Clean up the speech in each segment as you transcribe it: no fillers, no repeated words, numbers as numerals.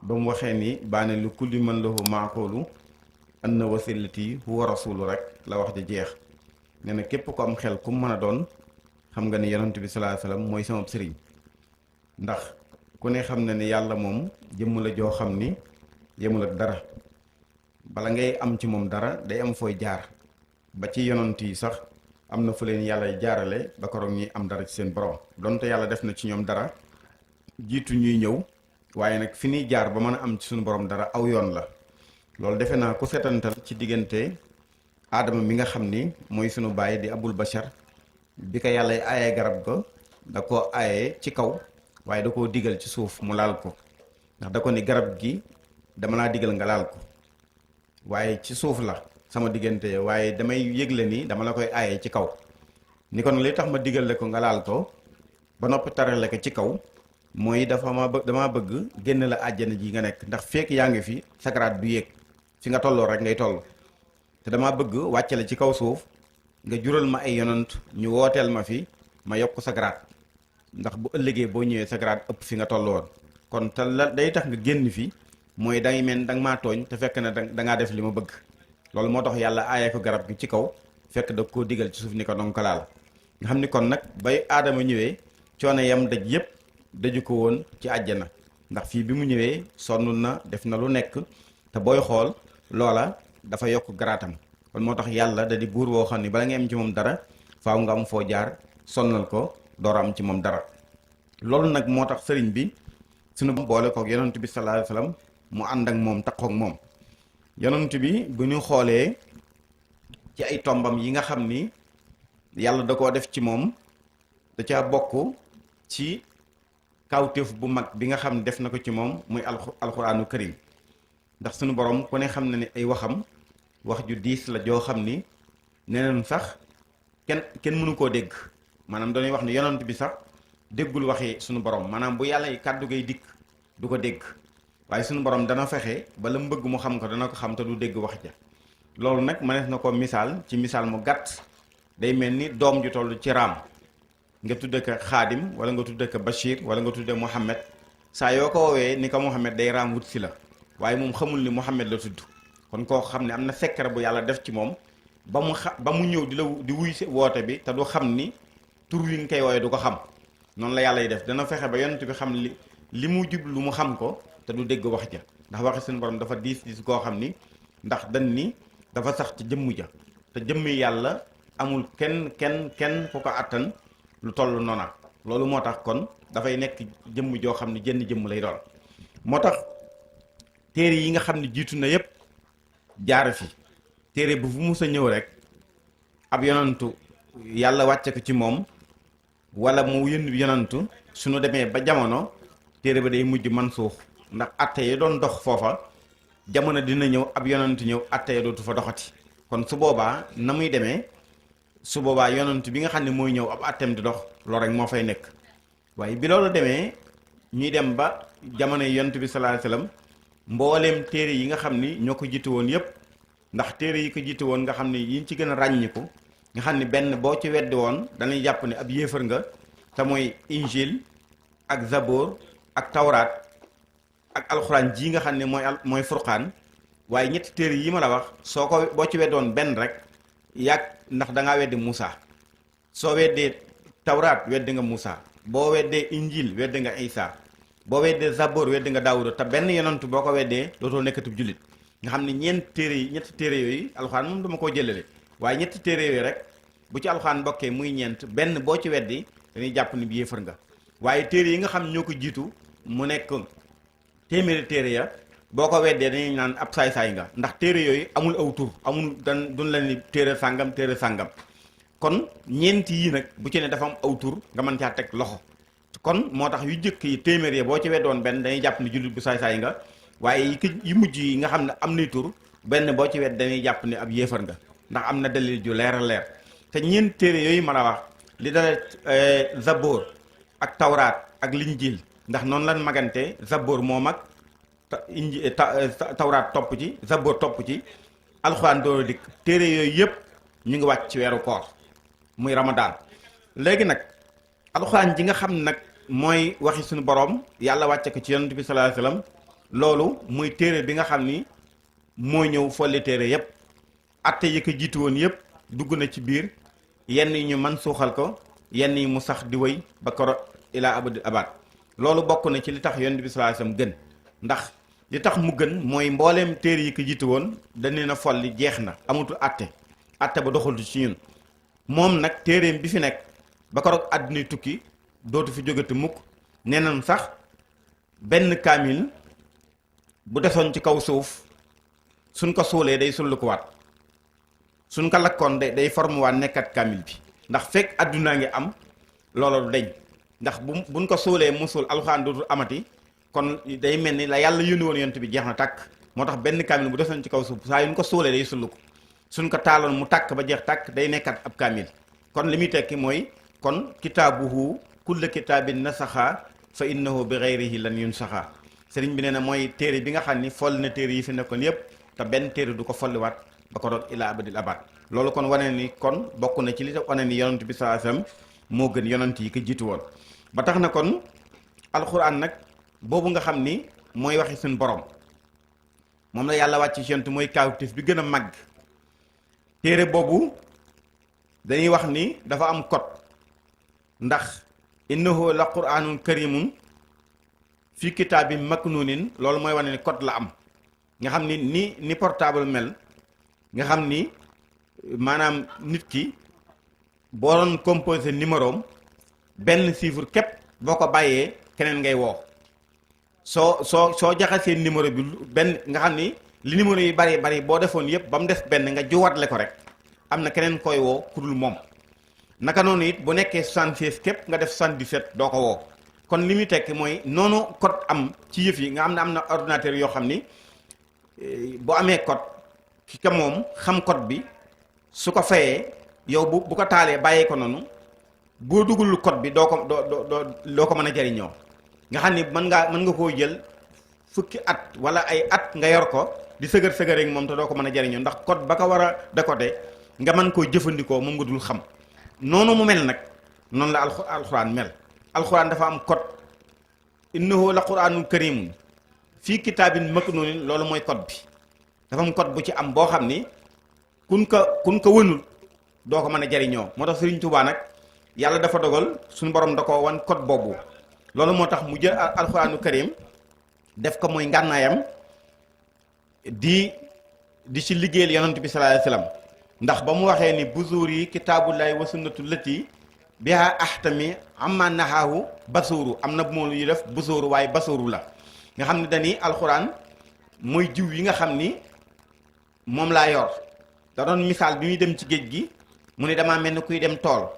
ba mu waxee ni baane lu kulli man lahu maaqulu anna wasilati huwa rasulu rek la wax ja jeex. nee na képp ko am xel ku mu mën a doon xam nga ni yonent bi sallallahu alayhi wasallam mooy sama sëriñ. ndax ku ne xam na ni yàlla moom jëmm la joo xam ni yemul ak dara, bala ngay am ci moom dara day am fooy jaar. ba ci yonent yi sax am na fu leen yàlla jaarale ba koroog ñi am dara ci seen borom, donte yàlla def na ci ñoom dara jiitu ñuy ñëw, waaye nag fi ñuy jaar ba mën a am ci suñu borom dara aw yoon la. loolu defe naa ku setantal ci diggante aadama mi nga xam ni mooy sunu baay di abul bashar, bi ko yàlla aayee garab ga da koo aayee ci kaw, waaye da koo digal ci suuf mu laal ko. ndax da ko ni garab gi dama laa digal nga laal ko, waaye ci suuf la sama diggante, waaye damay yëgle ni dama la koy aayee ci kaw. ni kon li tax ma digal la ko nga laal ko ba noppi tarale ko ci kaw mooy damaa bëgg génn la àjjana ji nga nekk. ndax fekk yaa ngi fi sakaraat du yéeg, fi nga tolloo rek ngay toll. te damaa bëgg wàcce la ci kaw suuf nga jural ma ay yonant ñu wooteel ma fi ma yokk sakaraat, ndax bu ëllëgee boo ñëwee sakaraat ëpp fi nga toll woon. kon te la day tax nga génn fi mooy dangay mel danga maa tooñ te fekk na dangaa def li ma bëgg. loolu moo tax yàlla aayee ko garab gi ci kaw, fekk da koo digal ci suuf ni ko dong ko laal. nga xam ni kon nag bay aadama ñëwee coono yam daj yépp daju ko woon ci àjjana. ndax fii bi mu ñëwee sonnul na, def na lu nekk, te booy xool loola dafa yokk garaatam. kon moo tax yàlla da di buur woo xam ni bala nga am ci moom dara faaw nga am foo jaar sonnal ko door am ci moom dara. loolu nag moo tax sëriñ bi sunu boole kook yonent bi sallallahu alayhi wasallam mu ànd ak moom takkook moom. yonent bi bu ñu xoolee ci ay tombam yi nga xam ni yàlla da koo def ci moom, da caa bokk ci kawtéef bu mag bi nga xam ne def na ko ci moom muy alxuraanu karim. ndax sunu borom ku ne xam na ni ay waxam wax ju diis la joo xam ni neneen sax kenn mënu koo dégg. maanaam dañuy wax ni yonent bi sax déggul waxi sunu borom, maanaam bu yàlla kàddu gay dikk du ko dégg, waaye sunu borom dana fexe ba la mu bëgg mu xam ko dana ko xam te du dégg wax ja. loolu nag mënees na ko misaal ci misaal mu gàtt, day mel ni doom ju toll ci raam nga tudde ko xaadim wala nga tudde ko Bachir wala nga tudde Mouhamed. saa yoo ko woowee ni ko Mouhamed day raam wut si la, waaye moom xamul ni Mouhamed la tudd. kon koo xam ne am na secret bu yàlla def ci moom ba mu ñëw di wuy si woote bi te du xam ni tur wi nga koy wooye du ko xam. noonu la yàlla yi def, dana fexe ba yonent bi xam li mu jublu mu xam ko te du dégg wax ja. ndax waxi seen borom dafa diis koo xam ni, ndax dañ ni dafa sax ci jëmm ja, te jëmmi yàlla amul kenn ku ko attan lu toll noona. loolu moo tax kon dafay nekk jëmm joo xam ne jënn jëmm lay doon. moo tax téere yi nga xam ne jiitu na yépp jaar fi, téere bu fu mus a ñëw rek ab yonantu yàlla wàcce ko ci moom wala mu yëndu yonantu, suñu demee ba jamono téere ba day mujj man suux. ndax atte yi doon dox foofa jamono dina ñëw ab yonantu ñëw atte yi dootu fa doxati. kon su boobaa na muy demee, su boobaa yonantu bi nga xam ne mooy ñëw ab atteem di dox loolu rek moo fay nekk. waaye bi loolu demee ñuy dem ba jamono yonantu bi sallallahu alayhi wasallam, mbooleem téere yi nga xam ni ñoo ko jiitu woon yépp, ndax téere yi ko jiitu woon nga xam ne yiñ ci gën a ràññiku nga xam ne benn boo ci weddi woon dañuy jàpp ne ab yéefar nga, te mooy injil ak zabor ak tawraat ak alxuraan ji nga xam ne mooy furqaan. waaye ñetti téere yi ma la wax boo ci weddoon benn rek yàgg, ndax da ngaa weddi Moussa. soo weddee tawraat weddi nga Moussa, boo weddee injil weddi nga Isa, boo weddee zabor weddi nga Daawuda. te benn yonantu boo ko weddee dootoo nekkatub jullit. nga xam ne ñetti téere yooyu alxuraan moom dama koo jëlale, waaye ñetti téere yooyu rek bu ci alxuraan bokkee muy ñeent, benn boo ci weddi dañuy jàpp ni bi yéefar nga. waaye téere yi nga xam ñoo ko jiitu mu nekk téeméeri téere ya, boo ko weddee dañuy naan ab saay-saay nga. ndax téere yooyu amul aw tur, amul duñ la ni téere sàngam. kon ñeent yii nag bu ci ne dafa am aw tur nga mën caa teg loxo. kon moo tax yu jëkk yi téeméer ya boo ci weddoon benn dañuy jàpp ni jullit bu saay-saay nga, waaye yi mujj yi nga xam ne am nay tur benn boo ci wedd dañuy jàpp ni ab yéefar nga, ndax am na dalil ju leer a leer. te ñeent téere yooyu ma la wax li dala zabor ak tawraat ak linjil, ndax noonu lan magante, zabor moo mag, tawraat topp ci, zabor topp ci, alxuraan doo dikk. téere yooyu yëpp ñu ngi wàcc ci weeru koor muy ramadaan. léegi nag alxuraan ji nga xam ne nag mooy waxi suñu borom yàlla wàcce ko ci yonent bi sallallahu alayhi wasallam loolu muy téere bi nga xam ni moo ñëw folli téere yépp atte yi ko jiitu woon yépp dugg na ci biir yenn yi ñu man suuxal ko yenn yi mu sax di wéy ba koro ilaa abadil abad loolu bokk na ci li tax yonent bi sallallahu alayhi wasallam gën ndax li tax mu gën mooy mbooleem téere yi ko jiitu woon dañu na folli jeex na amatul atte ba doxaltu ci ñun moom nag téereem bi fi nekk ba koroog àdduna tukki dootu fi jógati mukk nee nañ sax benn kaamil bu desoon ci kaw suuf suñ ko suulee day sullu ko waat suñ ko lakkoon day formuwaat nekkat kaamil bi ndax fekk àddunaa ngi am loola du deñ ndax buñ ko suulee musul alxuraan dootul amati kon day mel ni la yàlla yónni woon yonent bi jeex na tàkk moo tax benn kaamil bu desoon ci kaw suuf saa yu ñu ko suulee day sullu ko suñ ko taaloon mu tàkk ba jeex tàkk day nekkat ab kaamil kon li muy tekki mooy kon kitaabuhu kulla kitaabin nasaxa fa innahu bi ghayrihi lan yunsaxa sëriñ bi nee na mooy téere bi nga xam ni foll na téere yi fi nekkoon yépp te benn téere du ko folliwaat ba ko doon ilaa abadil abad loolu kon wane ni kon bokk na ci li tax wane ni yonent bi sallallahu alayhi wasallam moo gën yonent yi ko jiitu woon ba tax na kon alxuraan nag boobu nga xam ni mooy waxi suñ borom moom la yàlla wàcc ci yonent mooy kaawtif bi gën a màgg téere boobu dañuy wax ni dafa am code ndax innahu la quraanun karimun fi kitaabin maknuunin loolu mooy wane ni code la am nga xam ni ni portable mel nga xam ni maanaam nit ki boo doon composé numéro am benn chiffre képp boo ko bàyyee keneen ngay woo soo jaxasee numéro bi benn nga xam ni li numéro yi bari boo defoon yëpp ba mu des benn nga juwatle ko rek am na keneen koy woo ku dul moom naka noonu it bu nekkee 76 képp nga def 77 doo ko woo kon li muy tekki mooy noonu code am ci yëf yi nga xam ne am na ordinateur yoo xam ni bu amee code ki ka moom xam code bi su ko fayee yow bu ko taalee bàyyee ko noonu boo dugalul code bi doo ko mën a jariñoo nga xam ni mën nga koo jël fukki at wala ay at nga yor ko di sëgër rek moom te doo ko mën a jariñoo ndax code ba ko war a décoder nga mën koo jëfandikoo moom nga dul xam noonu mu mel nag noonu la alxuraan mel alxuraan dafa am code innahu la quraanun karimun fii kitaabin maknuunin loolu mooy code bi dafa am code bu ci am boo xam ni kun ko wënul doo ko mën a jariñoo moo tax Sëriñ Tuubaa nag yàlla dafa dogal suñu borom da ko wan code boobu loolu moo tax mu jël alxuraanu karim def ko mooy ngànnaayam di ci liggéeyal yonent bi sallallahu alayhi wasallam ndax ba mu waxee ni buzuur yi kitaabullahi wa sunnatu lati biha ahtami amma nahaahu basuuru am na bu moom yu def buzuuru waaye basuuru la nga xam ne dañuy alxuraan mooy jiw yi nga xam ni moom laa yor da doon misaal bi muy dem ci géej gi mu ne damaa mel ni kuy dem tool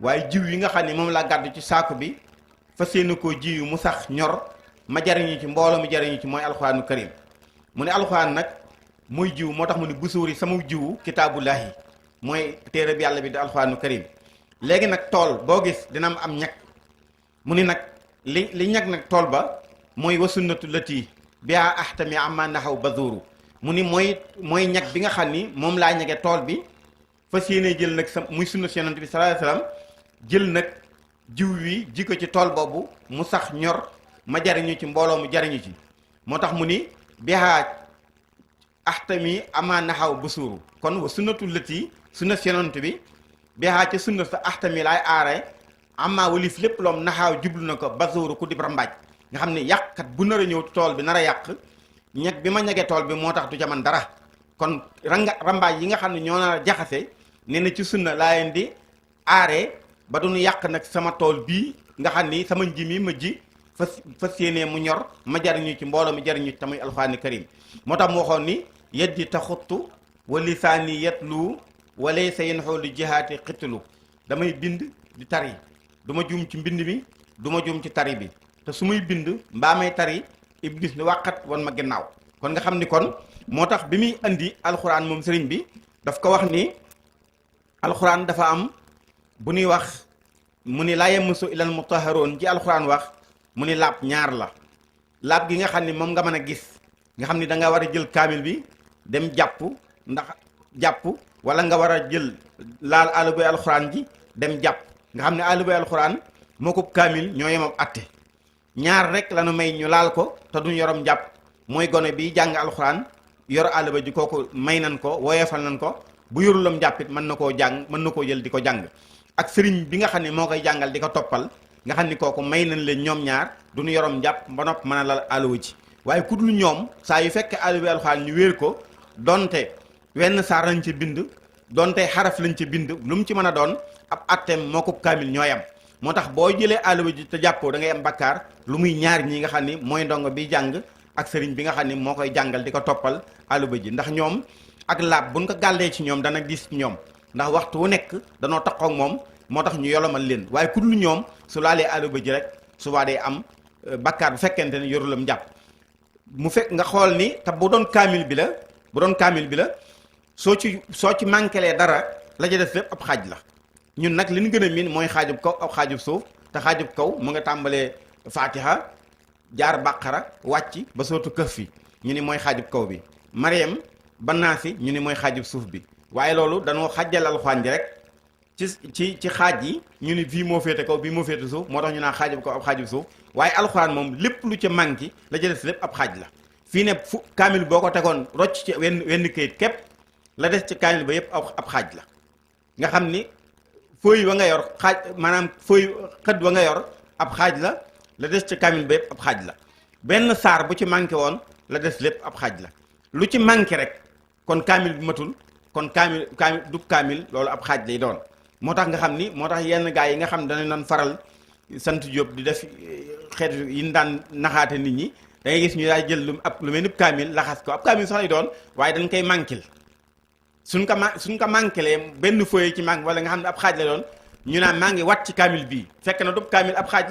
waaye jiw yi nga xam ni moom laa gàddu ci saako bi fas yéene koo jiw mu sax ñor ma jariñu ci mbooloo mi jariñu ci mooy alxuraanu karim mu ne alxuraan nag mooy jiw moo tax mu ne busuuri sama jiwu kitaabullahi mooy téere bi yàlla bi di alxuraanu karim léegi nag tool boo gis dina am ñag mu ni nag li ñag nag tool ba mooy wa sunnatu lati biha ahtami amma nahaw bazuru mu ni mooy ñag bi nga xam ni moom laa ñage tool bi fas yéene jël nag sa muy sunna si yonent bi sallallahu alayhi wasallam jël nag jiw wi ji ko ci tool boobu mu sax ñor ma jariñu ci mbooloo mu jariñu ci moo tax mu ni biha ahtami ama naxaw busuuru kon wa sunnatu lati sunna si yonent bi biha ca sunna sa ahtami laay aare ama walif lépp loom naxaaw jublu na ko basuuru ku dib rambaaj nga xam ne yàqkat bu nar a ñëw tool bi nar a yàq ñeg bi ma ñegee tool bi moo tax du jaman dara kon rambaaj yi nga xam ne ñoo nar a jaxase nee na ci sunna laa leen di aare ba duñu yàq nag sama tool bii nga xam ni sama nji mi ma ji fas yéenee mu ñor ma jariñu ci mbooloo mi jariñu ci tamuy alxuraani karim moo tax mu waxoon ni yeddi taxuttu wa lisaani yetlu walay sa yen xoolu jihaati xitlu damay bind di tari du ma juum ci mbind mi du ma juum ci tari bi te su muy bind mbaa may tari iblis ni wàqat wan ma ginnaaw kon nga xam ni kon moo tax bi muy andi alxuraan moom sëriñ bi daf ko wax ni alxuraan dafa am bu ñuy wax mu ni laa yamassu ilal mutahharoon ci alxuraan wax mu ni laab ñaar la laab gi nga xam ni moom nga mën a gis nga xam ni da nga war a jël kaamil bi dem jàpp wala nga war a jël laal aluboy alxuraan ji dem jàpp nga xam ne aluboy alxuraan moo ko kaamil ñoo yem ab atte ñaar rek la nu may ñu laal ko te duñ yorom njàpp mooy gone bi jàng alxuraan yor àll ba ji kooku may nan ko woyefal nan ko bu yorulam njàppit mën na koo jàng mën na koo jël di ko jàng ak sëriñ bi nga xam ne moo koy jàngal di ko toppal nga xam ni kooku may nañ leen ñoom ñaar duñu yorom njàpp ba nopp mën a lal àll ji waaye ku dul ñoom saa yu fekkee àll bi alxuraan ñu wéer ko donte wenn saar lañ ci bind donte xaraf lañ ci bind lu mu ci mën a doon ab atteem moo ko kaamil ñooyam moo tax boo jëlee àlluwa ji te jàppoo da ngay am bakkaar lu muy ñaar ñi nga xam ni mooy ndongo bi jàng ak sëriñ bi nga xam ni moo koy jàngal di ko toppal àlluwa ji ndax ñoom ak laab buñ ko gàllee ci ñoom dana gis ci ñoom ndax waxtu wu nekk danoo taxaw ak moom moo tax ñu yolomal leen waaye ku dul ñoom su laalee àlluwa ji rek subaa day am bakkaar bu fekkente ne yorulam jàpp mu fekk nga xool ni te bu doon kaamil bi la soo ci manquelee dara la ca des lépp ab xaaj la ñun nag li ñu gën a miin mooy xaajub kaw ak xaajub suuf te xaajub kaw mu nga tàmbalee Fatiha jaar Baqara wàcc ba sootu Kahf fi ñu ni mooy xaajub kaw bi Mariam ba Naasi ñu ni mooy xaajub suuf bi waaye loolu dañoo xajjal alxuraan ji rek ci xaaj yi ñu ni bii moo féete kaw bii moo féete suuf moo tax ñu naan xaajub kaw ab xaajub suuf waaye alxuraan moom lépp lu ca manqué la ca des lépp ab xaaj la fii ne fu kaamil boo ko tegoon rocc ci wenn kayit képp la des ci kaamil ba yëpp ab xaaj la nga xam ni fooy wa nga yor xaaj maanaam fooy xët wa nga yor ab xaaj la des ci kaamil ba yëpp ab xaaj la benn saar bu ci manqué woon la des lépp ab xaaj la lu ci manqué rek kon kaamil bi matul kon kaamil du kaamil loolu ab xaaj lay doon moo tax nga xam ni moo tax yenn gaa yi nga xam ne danañ doon faral sant Jóob di def xeet yi ñu daan naxaate nit ñi da ngay gis ñu daal jël lu mel ni kaamil laxas ko ab kaamil sax lay doon waaye dañ koy manquil suñ ko manquelee benn feuille ci manque wala nga xam ne ab xaaj la doon ñu naan maa ngi wat ci kaamil bii fekk na du kaamil ab xaaj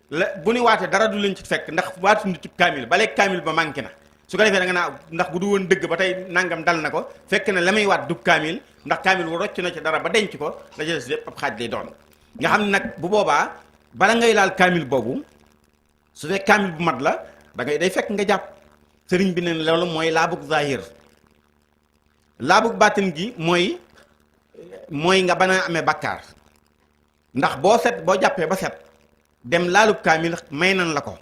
la bu ñu waatee dara du leen ci fekk ndax waatuñu ci kaamil ba léegi kaamil ba manqué na su ko defee da nga naa ndax bu du woon dëgg ba tey nangam dal na ko fekk na la may waat du kaamil ndax kaamil wu rocc na ci dara ba denc ko la jël si lépp ab xaaj lay doon nga xam ne nag bu boobaa bala ngay laal kaamil boobu su fekk kaamil bu mat la da ngay day fekk nga jàpp sëriñ bi ne loolu mooy laabug zahir laabug baatin gi mooy nga bana amee bakkaar ndax boo jàppee ba set dem laalub kaamil may nan la ko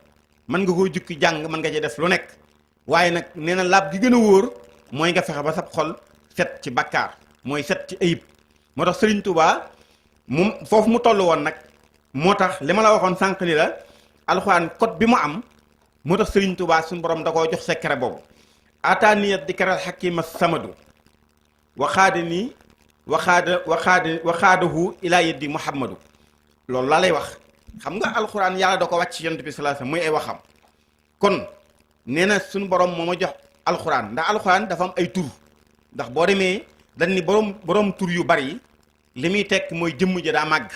mën nga koo jukki jàng mën nga ci def lu nekk waaye nag nee na laab gi gën a wóor mooy nga fexe ba sab xol set ci bakkaar mooy set ci ayib moo tax Sëriñ Tuubaa mu foofu mu toll woon nag moo tax li ma la waxoon sànq ni la alxuraan code bi mu am moo tax Sëriñ Tuubaa suñu borom da koo jox secret boobu ataaniyat dikral xakima samadu waxaada nii waxaadahu ilaa yeddi muhammadu loolu laa lay wax xam nga alxuraan yàlla da ko wàcc ci yonent bi sallallahu alayhi wasallam muy ay waxam kon nee na suñu borom moo ma jox alxuraan ndax alxuraan dafa am ay tur ndax boo demee dañ ni borom tur yu bari yi li muy tekk mooy jëmm ja daa màgg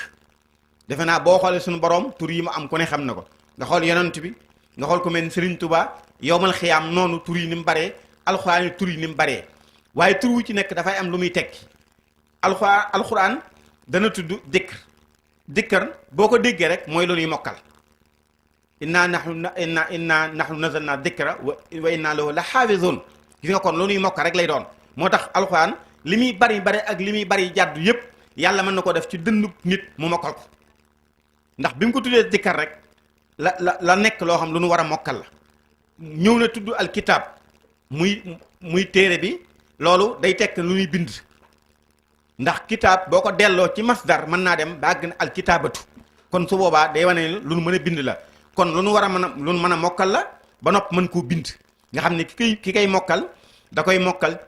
defe naa boo xoolee suñu borom tur yi mu am ku ne xam na ko nga xool yonent bi nga xool ko mel ni Sëriñ Tuubaa yowmal xiyaam noonu tur yi ni mu baree alxuraan yi tur yi ni mu baree waaye tur wu ci nekk dafay am lu muy tekki alxuraan dana tudd dikkar boo ko déggee rek mooy lu ñuy mokkal inna nahnu nazalna dikra wa inna lahu la xaafizun gis nga kon lu ñuy mokkal rek lay doon moo tax alxuraan li muy bari ak li muy bari jàddu yépp yàlla mën na ko def ci dëndu nit mu mokkal ko ndax bi mu ko tuddee dikkar rek la nekk loo xam lu nu war a mokkal la ñëw na tudd alkitaab muy téere bi loolu day tekk lu ñuy bind ndax kitaab boo ko delloo ci masdar mën naa dem ba àgg na alkitaabatu kon su boobaa day wane ne lu nu mën a bind la kon lu nu war a mën a mokkal la ba nopp mën koo bind nga xam ne ki koy mokkal da koy mokkal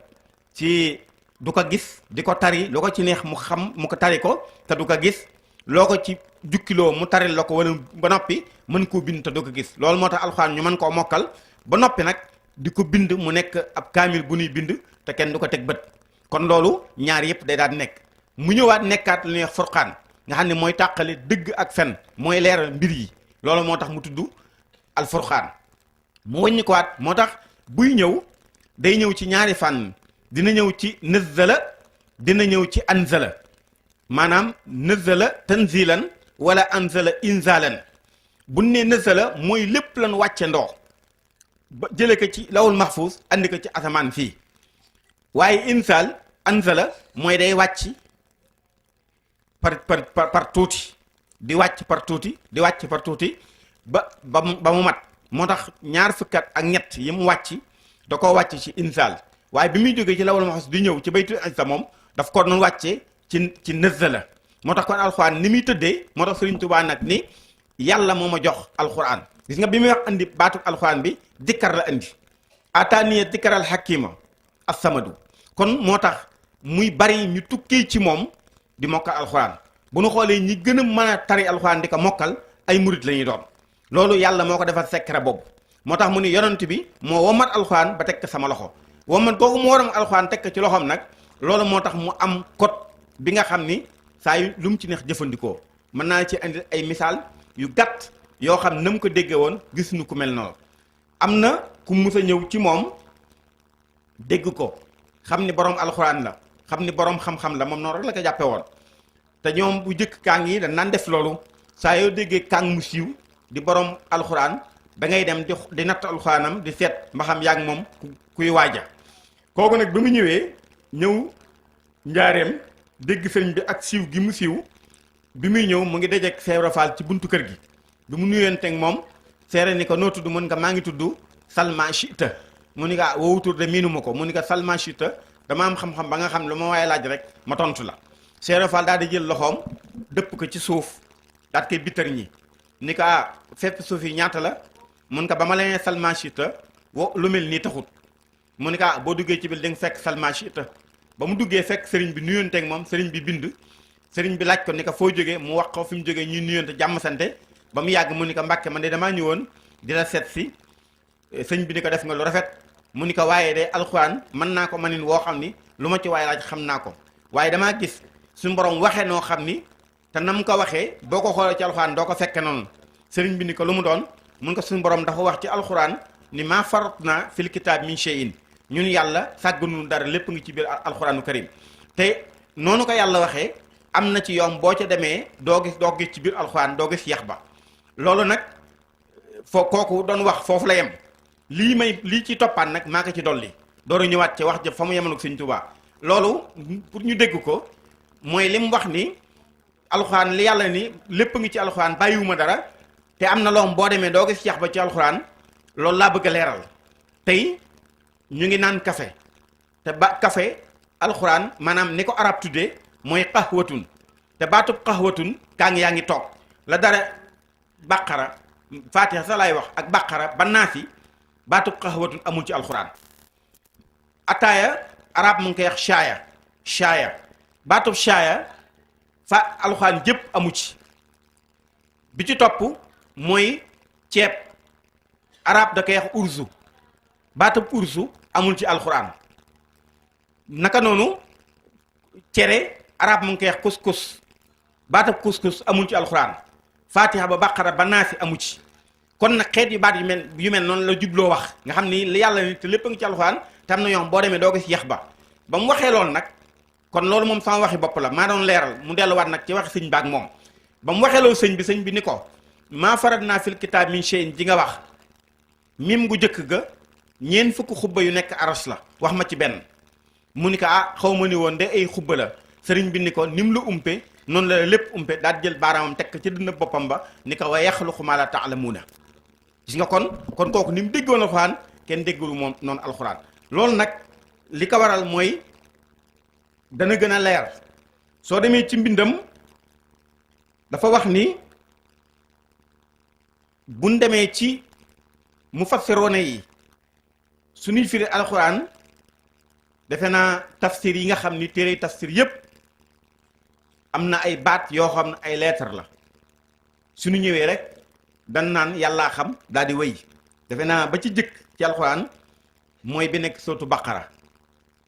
ci du ko gis di ko tari loo ko ci neex mu xam mu ko tari ko te du ko gis loo ko ci jukkiloo mu taril la ko wala ba noppi mën koo bind te du ko gis loolu moo tax alxuraan ñu mën koo mokkal ba noppi nag di ko bind mu nekk ab kaamil bu nuy bind te kenn du ko teg bët kon loolu ñaar yëpp day daan nekk mu ñëwaat nekkaat lu ñuy wax furqaan nga xam ne mooy tàqale dëgg ak fen mooy leeral mbir yi loolu moo tax mu tudd al furqaan mu wàññi ko waat moo tax buy ñëw day ñëw ci ñaari fànn dina ñëw ci nazzala dina ñëw ci anzala maanaam nazzala tanzilan wala anzala inzalan bu ne nazzala mooy lépp lan wàcce ndoo ba jële ko ci lawul mahfuus andi ko ci asamaan fii waaye insaal anzala mooy day wàcc par tuuti di wàcc par tuuti di wàcc par tuuti ba mu mat. moo tax ñaar fukkat ak ñett yi mu wàcc da koo wàcc ci insaal waaye bi muy jógee ci lawal mahfuz di ñëw ci baytul izza moom daf ko doon wàcce ci nazala. moo tax kon alxuraan ni muy tëddee moo tax Sëriñ Tuubaa nag ni yàlla moo ma jox alxuraan. gis nga bi muy wax andi baatu alxuraan bi dikkar la andi ataaniya dikkaral xakima as-samadu. kon moo tax muy bari ñu tukkee ci moom di mokkal alxuraan bu nu xoolee ñi gën a mën a tari alxuraan di ko mokkal ay murit la ñuy doon. loolu yàlla moo ko defal secret boobu moo tax mu ni yonent bi moo womat alxuraan ba tekk sama loxo womat kooku mu waroon alxuraan tekk ci loxoom nag loolu moo tax mu am code bi nga xam ni saa yu lu mu ci neex jëfandikoo. mën naa ci indi ay misaal yu gàtt yoo xam na mu ko déggee woon gis nu ku mel noonu. am na ku mus a ñëw ci moom dégg ko xam ni borom alxuraan la xam ni borom xam-xam la moom noonu rek la ko jàppe woon te ñoom bu jëkk kàng yi dañ naan def loolu saa yoo déggee kàng mu siiw di borom alxuraan da ngay dem di natt alxuraanam di seet mba xam yaa ngi moom kuy waaja. kooku nag ba mu ñëw njaareem dégg sëriñ bi ak siiw gi mu siiw bi muy ñëw mu ngi dajeek Seera Faal ci buntu kër gi bi mu nuyonteeg moom seere ni ko noo tudd mun nga maa ngi tudd Salma Chita mu ni ka woowu tur de miinu ma ko mu ni ko Salma Chita dama am xam-xam ba nga xam lu ma waaye laaj rek ma tontu la. Seera Faal daal di jël loxoom dëpp ko ci suuf daat koy bittar ñi ni ko fépp suuf yi ñaata la mun ko ba ma leen Salma Chita lu mel nii taxut mu ni ko boo duggee ci biir di nga fekk Salma Chita ba mu duggee fekk sëriñ bi nuyonteeg moom sëriñ bi bind sëriñ bi laaj ko ni ko foo jógee mu wax ko fi mu jógee ñuy nuyonte jàmm sante ba mu yàgg mu ni ko Mbàkke man de damaa ñëwoon di la seet si sëñ bi ni ko def nga lu rafet mu ni ko waaye de alxuraan mën naa ko manin woo xam ni lu ma ci waaye laaj xam naa ko waaye damaa gis suñu borom waxee noo xam ni te nam ko waxee boo ko xoolee ci alxuraan doo ko fekke noonu sëriñ bi ni ko lu mu doon mun ko suñu borom dafa wax ci alxuraan ni maa faratna fil kitaab min shay'in ñun yàlla sàgganu dara lépp ngi ci biir alxuraanu karim te noonu ko yàlla waxee am na ci yoom boo ca demee doo gis ci biir alxuraan doo gis yax ba loolu nag kooku doon wax foofu la yem lii ci toppaan nag maa ko ci dolli door a ñëwaat ci wax jëf fa mu yemal ak Sëñ Tuubaa loolu pour ñu dégg ko mooy li mu wax ni alxuraan li yàlla ni lépp ngi ci alxuraan bàyyiwuma dara te am na loom boo demee doo gis yax ba ci alxuraan loolu laa bëgg a leeral tey ñu ngi naan café te ba café alxuraan maanaam ni ko arab tuddee mooy qaxwatun te baatub qaxwatun kaa ngi yaa ngi toog la dara bàqara fatiha sa lay wax ak bàqara ba naasi baatub qaxwatun amul ci alxuraan ataaya arab mu ngi koy wax shaaya baatub shaaya fa alxuraan jëpp amu ci bi ci topp mooy ceeb arab da koy wax urzu baatub urzu amul ci alxuraan naka noonu cere arab mu ngi koy wax kuskus baatab kuskus amul ci alxuraan fatiha ba baqara ba naasi amu ci kon nag xeet yu baat yu mel noonu la jubloo wax nga xam ni li yàlla ni te lépp a ngi ci alxuraan te am na yoon boo demee doo gis yax ba mu waxee loolu nag kon loolu moom sama waxi bopp la maa doon leeral mu delluwaat nag ci waxi sëñ baag moom ba mu waxee loolu sëñ bi ni ko maa faratnaa fil kitaab min shay'in ji nga wax mim gu jëkk ga ñeen fukk xubba yu nekk aras la wax ma ci benn mu ni ko xaw ma ni woon de ay xubba la sëriñ bi ni ko nim la umpe noonu la lépp umpe daal jël baaraamam teg ci dënn boppam ba ni ko wa yaxluqu maa laa ta'lamuuna gis nga kon kooku ni mu déggoon alxuraan kenn déggul moom noonu alxuraan loolu nag li ko waral mooy dana gën a leer soo demee ci mbindam dafa wax ni buñ demee ci mufassiroone yi suñuy firi alxuraan defe naa tafsir yi nga xam ni téere tafsir yépp am na ay baat yoo xam ne ay lettre la suñu ñëwee rek dan naan yàllaa xam daal di wéy defe naa ba ci jëkk ci alxuraan mooy bi nekk sootu baqara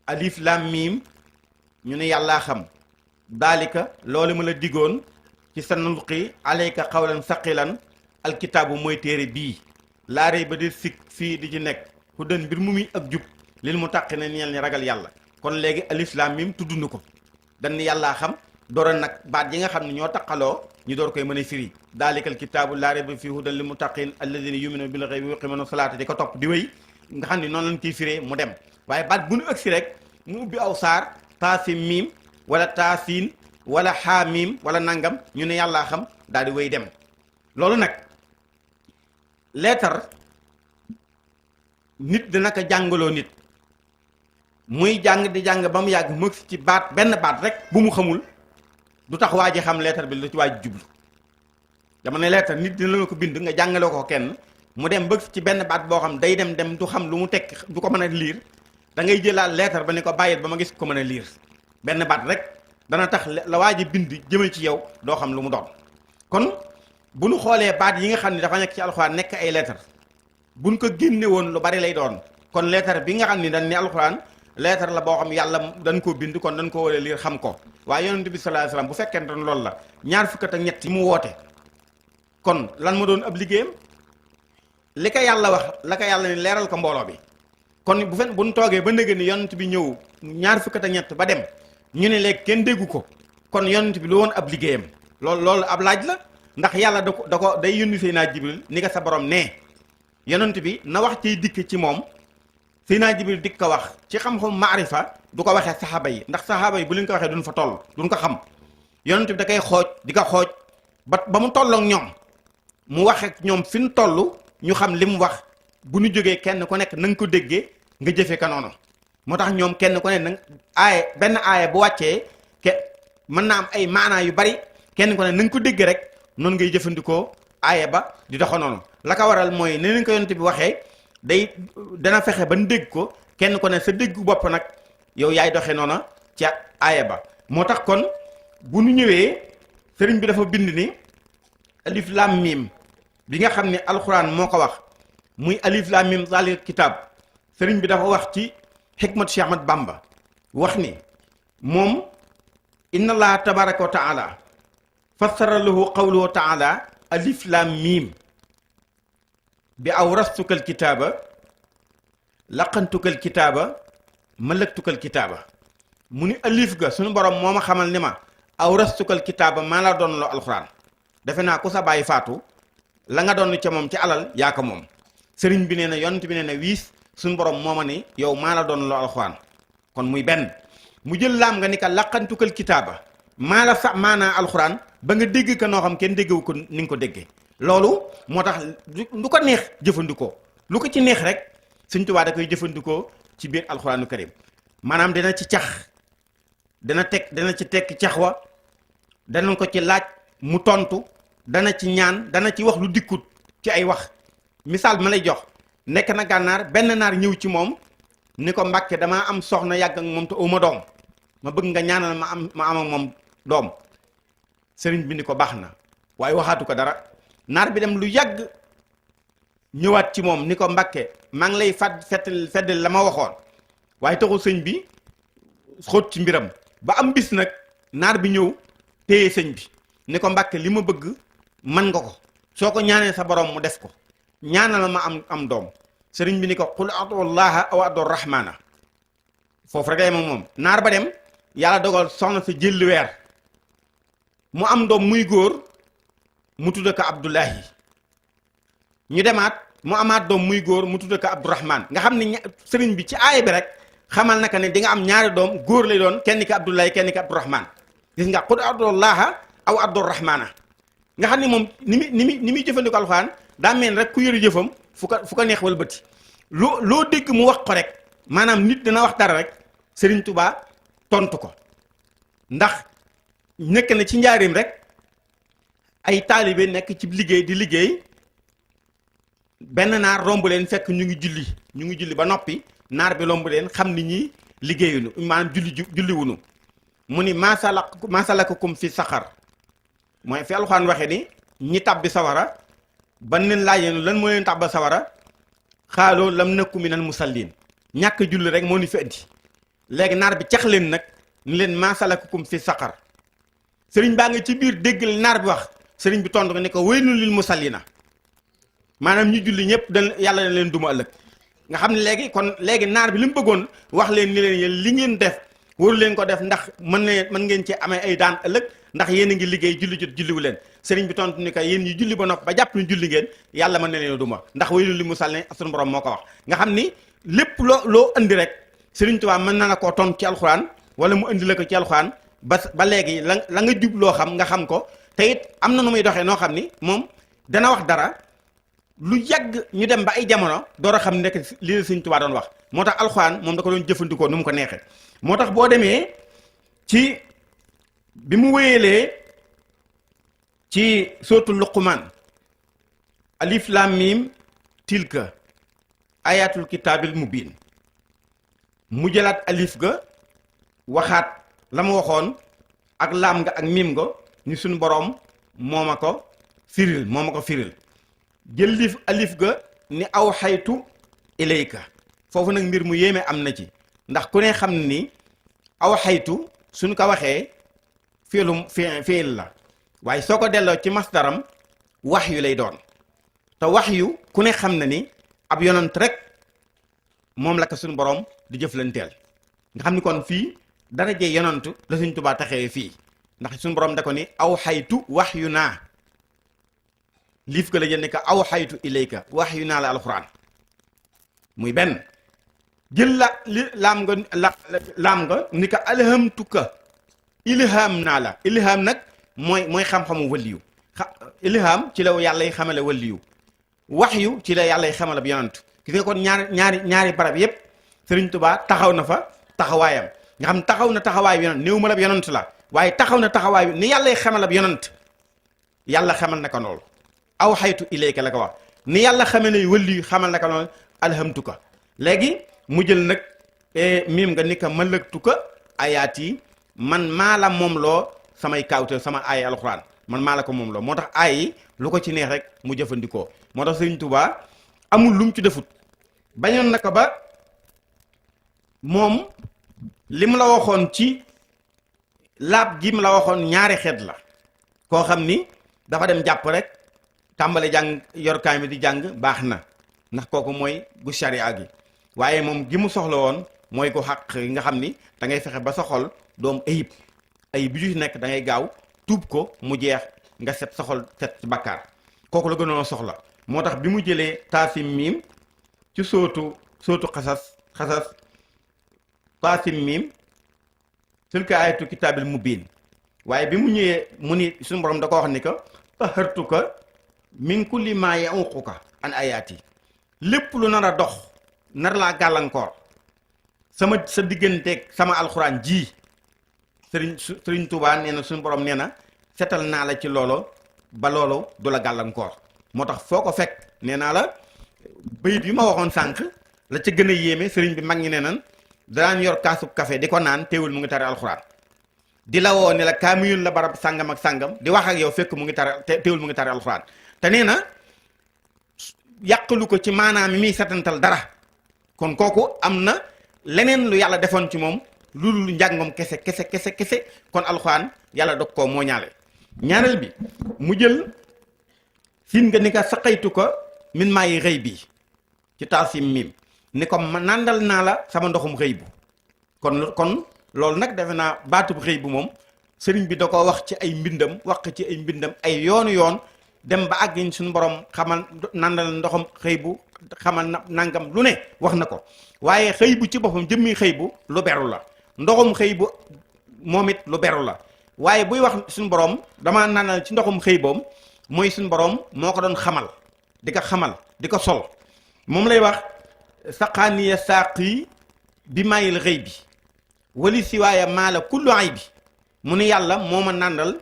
alif lam mim ñu ne yàllaa xam daalika loolu ma la diggoon ci sanulqi alayka qawlan saqilan alkitaabu mooy téere bii laaree ba di sikk fii di ci nekk ku dën mbir mu muy ak jub lil mu tàqi ne ñeel ni ragal yàlla kon léegi alif lam mim tudd na ko dañ yàllaa xam doora nag baat yi nga xam ne ñoo taqaloo ñu door koy mën a firi daalikal kitaabu laa rayba fii hudan lil muttaqin alladina yu'minuna bil ghaybi wa yuqimuna salata di ko topp di wéy nga xam ne noonu lañ koy firee mu dem waaye baat bu nu ëgsi rek mu ubbi aw saar taasim miim wala taasiin wala xaamim wala nangam ñu ne yàllaa xam daal di wéy dem loolu nag leetar nit dina ko jàngaloo nit muy jàng di jàng ba mu yàgg mu ci baat benn baat rek bu mu xamul du tax waa ji xam leetar bi lu ci waa ji jublu dama ne leetar nit dina la ko bind nga jàngale ko kenn mu dem bëgg ci benn baat boo xam day dem du xam lu mu tekki du ko mën a liir da ngay jëlaat leetar ba ne ko bàyyil ba ma gis ko mën a liir benn baat rek dana tax la waa ji bind jëme ci yow doo xam lu mu doon. kon bu nu xoolee baat yi nga xam ne dafa nekk ci alxuraan nekk ay leetar buñ ko génne woon lu bari lay doon kon leetar bi nga xam ne dañ ne alxuraan leetar la boo xam yàlla dañ koo bind kon dañ ko war a liir xam ko waaye yonent bi sallallahu alayhi wasallam bu fekkente ne loolu la ñaar fukk ak ñett yi mu woote kon lan ma doon ab liggéeyam li ko yàlla wax la ko yàlla ni leeral ko mbooloo bi kon bu fen bu ñu toogee ba ndëgg ni yonent bi ñëw ñaar fukk ak ñett ba dem ñu ne léegi kenn déggu ko kon yonent bi lu woon ab liggéeyam loolu ab laaj la ndax yàlla da ko day yónni Seydina Jibril ni ko sa borom nee yonent bi na wax ciy dikk ci moom Seydina Jibril dikk ko wax ci xam-xam maarifa du ko waxee saxaaba yi ndax saxaaba yi bu leen ko waxee duñ fa toll duñ ko xam yonent bi da koy xooj di ko xooj ba mu tollook ñoom mu wax ak ñoom fi ñu toll ñu xam li mu wax bu ñu jógee kenn ku nekk na nga ko déggee nga jëfee ka noonu moo tax ñoom kenn ku ne nag benn aaya bu wàccee mën naa am ay maanaa yu bari kenn ku ne na nga ko déggee rek noonu ngay jëfandikoo aaya ba di doxa noonu la ko waral mooy ne leen ko yonent bi waxee dana fexe ba nu dégg ko kenn ku ne sa déggu bopp nag yow yaay doxee noona ca aaya ba moo tax kon bu nu ñëwee sëriñ bi dafa bind ni alif lam mim bi nga xam ne alxuraan moo ko wax muy alif lam mim zaalikal kitaab sëriñ bi dafa wax ci xikmatu Cheikh Ahmad Bamba wax ni moom inna allaha tabaraka wa taala fassara lahu qawluhu taala alif lam mim bi awrastukal kitaaba laqantukal kitaaba malaktukal kitaaba mu ni alif ga suñu borom moo ma xamal ni ma awrastukal kitaaba maa la doon loo alxuraan defe naa ku sa bàyyi faatu la nga doon ca moom ci alal yaa ko moom sëriñ bi nee na yonent bi nee na wiis suñu borom moo ma ni yow maa la doon loo alxuraan kon muy benn mu jël laam nga ni ka laqantukal kitaaba maa la sax maanaa alxuraan ba nga dégg ko noo xam kenn déggewu ko ni nga ko déggee loolu moo tax lu ko neex jëfandikoo lu ko ci neex rek Sëriñ Tuubaa da koy jëfandikoo ci biir alxuraanu karim maanaam dana ci cax dana ci tekk cax wa danañ ko ci laaj mu tontu dana ci ñaan dana ci wax lu dikkut ci ay wax misaal bi ma lay jox nekk na gànnaar benn naar ñëw ci moom ni ko Mbàkke damaa am soxna yàgg ak moom te uma doom ma bëgg nga ñaanal ma am ak moom doom sëriñ bi ni ko baax na waaye waxaatu ko dara naar bi dem lu yàgg ñëwaat ci moom ni ko Mbàkke maa ngi lay feddal la ma waxoon waaye taxul sëñ bi xóot ci mbiram ba am bis nag naar bi ñëw téye sëñ bi ni ko Mbàkke li ma bëgg man nga ko soo ko ñaanee sa borom mu def ko ñaanal ma am doom sëriñ bi ni ko qul adu llaha aw adu rahmana foofu rek lay moom naar ba dem yàlla dogal soxna sa jëlli weer mu am doom muy góor mu tudde ko Abdullahi ñu demaat mu amaat doom muy góor mu tudde ko Abdourahman nga xam ne sëriñ bi ci aaya bi rek xamal naka ne di nga am ñaari doom góor lay doon kenn ki Abdullahi kenn ki Abdourahman gis nga qul adu llaha aw adu rahmana nga xam ne moom ni muy jëfandikoo alxuraan daa mel rek ku yëru jëfam fu ko neex wala bëti loo dégg mu wax ko rek maanaam nit dina wax dara rek Sëriñ Tuubaa tontu ko ndax nekk na ci njaarim rek ay taalibe nekk ci liggéey di liggéey benn naar romb leen fekk ñu ngi julli ba noppi naar bi romb leen xam ni ñi liggéeyunu maanaam julli wunu mu ni maasalakakum fi saxar mooy fi alxuraan waxe ni ñi tàbbi sawara ban leen laajeenu lan moo leen tàbba sawara xaaloo lam nakku minal musallin ñàkk julli rek moo ni fi indi léegi naar bi cax leen nag ni leen maasalakakum fi saxar sëriñ baa nga ci biir dégg naar bi wax sëriñ bi tontu ko ni ko waylun lil musallina maanaam ñu julli ñëpp yàlla na leen duma ëllëg nga xam ne léegi naar bi li mu bëggoon wax leen ni leen yéen li ngeen def waru leen ko def ndax mën ngeen ci amee ay daan ëllëg ndax yéen a ngi liggéey julli jot julliwu leen sëriñ bi tontu ni ko yéen ñu julli ba nopp ba jàpp ni julli ngeen yàlla mën na leen duma ndax waylun lil musallina sunu borom moo ko wax nga xam ni lépp loo indi rek sëriñ Tuubaa mën na la koo tontu ci alxuraan wala mu indi la ko ci alxuraan ba léegi la nga jub loo xam nga xam ko te it am na nu muy doxee noo xam ni moom dana wax dara lu yàgg ñu dem ba ay jamono door a xam nekk li la Sëriñ Tuubaa doon wax. moo tax alxuraan moom da ko doon jëfandikoo nu mu ko neexee moo tax boo demee ci bi mu wéyelee ci sootu Luqmaan alif lam mim tilka ayatul kitaabil mubiin mu jëlaat alif ga waxaat la mu waxoon ak laam nga ak miim nga ni suñu boroom moo ma ko firil jël alif ga ni aw xaytu ilayka foofu nag mbir mu yéeme am na ci ndax ku ne xam ni aw xaytu suñ ko waxee fiil la waaye soo ko delloo ci masdaram wax yu lay doon te wax yu ku ne xam na ni ab yonant rek moom la ko suñu borom di jëflanteel nga xam ni kon fii daraje yonantu la Sëriñ Tuubaa taxee fii ndax suñu borom da ko ni aw xaytu wax yu naa liif ko la jënd ko aw xaytu ilayka wax yu naa la alxuraan muy benn jël la li laam nga ni ko alhamtuka ilham naa la ilham nag mooy xam-xamu waliyu ilham ci la yàlla y xamale waliyu wax yu ci la yàlla y xamale bi yonant gis nga kon ñaari barab yépp Sëriñ Tuubaa taxaw na fa taxawaayam nga xam taxaw na taxawaay bi yonant néew ma la bi yonant la waaye taxaw na taxawaay bi ni yàlla y xamale bi yonant yàlla xamal na ko loolu aw xaytu ilayka la ko wax ni yàlla xamale waliyu xamal na ko loolu alhamtuka léegi mu jël nag miim nga ni ko malaktuka ayaat yi man maa la moom loo samay kaawte sama aay alxuraan man maa la ko moom loo moo tax aay yi lu ko ci neex rek mu jëfandikoo moo tax Sëriñ Tuubaa amul lu mu ci defut bañoon na ko ba moom li mu la waxoon ci laab gi mu la waxoon ñaari xeet la koo xam ni dafa dem jàpp rek tàmbale jàng yor kaay mi di jàng baax na ndax kooku mooy gu sharia gi waaye moom gi mu soxla woon mooy ko xaq yi nga xam ni da ngay fexe ba sa xol doom ayib bi ju nekk da ngay gaaw tuub ko mu jeex nga set sa xol set ci bakkaar kooku la gënoon soxla moo tax bi mu jëlee taasim miim ci sootu xasas taasim miim tilka ayatu kitaabil mubiin waaye bi mu ñëwee mu ni suñu borom da ko wax ni ko tahartuka min kulli maa yaquka an ayaati lépp lu nar a dox nar laa gàllankoor sa digganteeg sama alxuraan ji Sëriñ Tuubaa nee na suñu borom nee na setal naa la ci loolo ba loolu du la gàllankoor moo tax foo ko fekk nee naa la bayit yu ma waxoon sànq la ca gën a yéeme sëriñ bi mag ñi nee nan danaan yor kaasub café di ko naan teewul mu ngi tari alxuraan di la woo ne la kaamiyul la barab sàngam ak sàngam di wax ak yow fekk mu ngi tari teewul mu ngi tari alxuraan te nee na yàqalu ko ci maanaam mi muy setantal dara kon kooku am na leneen lu yàlla defoon ci moom lu dul njàngom kese kon alxuraan yàlla dog koo moo ñaareel bi mu jël siin nga ni ko saqaytu ko min maayi xëy bi ci taasim miim ni ko nandal naa la sama ndoxum xëy bu kon loolu nag defe naa baatub xëy bu moom sëriñ bi da ko wax ci ay mbindam ay yoon dem ba àggiñ suñu borom xamal nandal ndoxam xëy bu xamal na nangam lu ne wax na ko waaye xëy bu ci boppam jëmmi xëy bu lu beru la ndoxum xëy bu moom it lu beru la waaye buy wax suñu borom dama nandal ci ndoxum xëy boom mooy suñu borom moo ko doon xamal di ko sol moom lay wax saqaaniya saaqi bi mayil xëy bi wali si waaye maa la kullu ay bi mu ni yàlla moo ma nàndal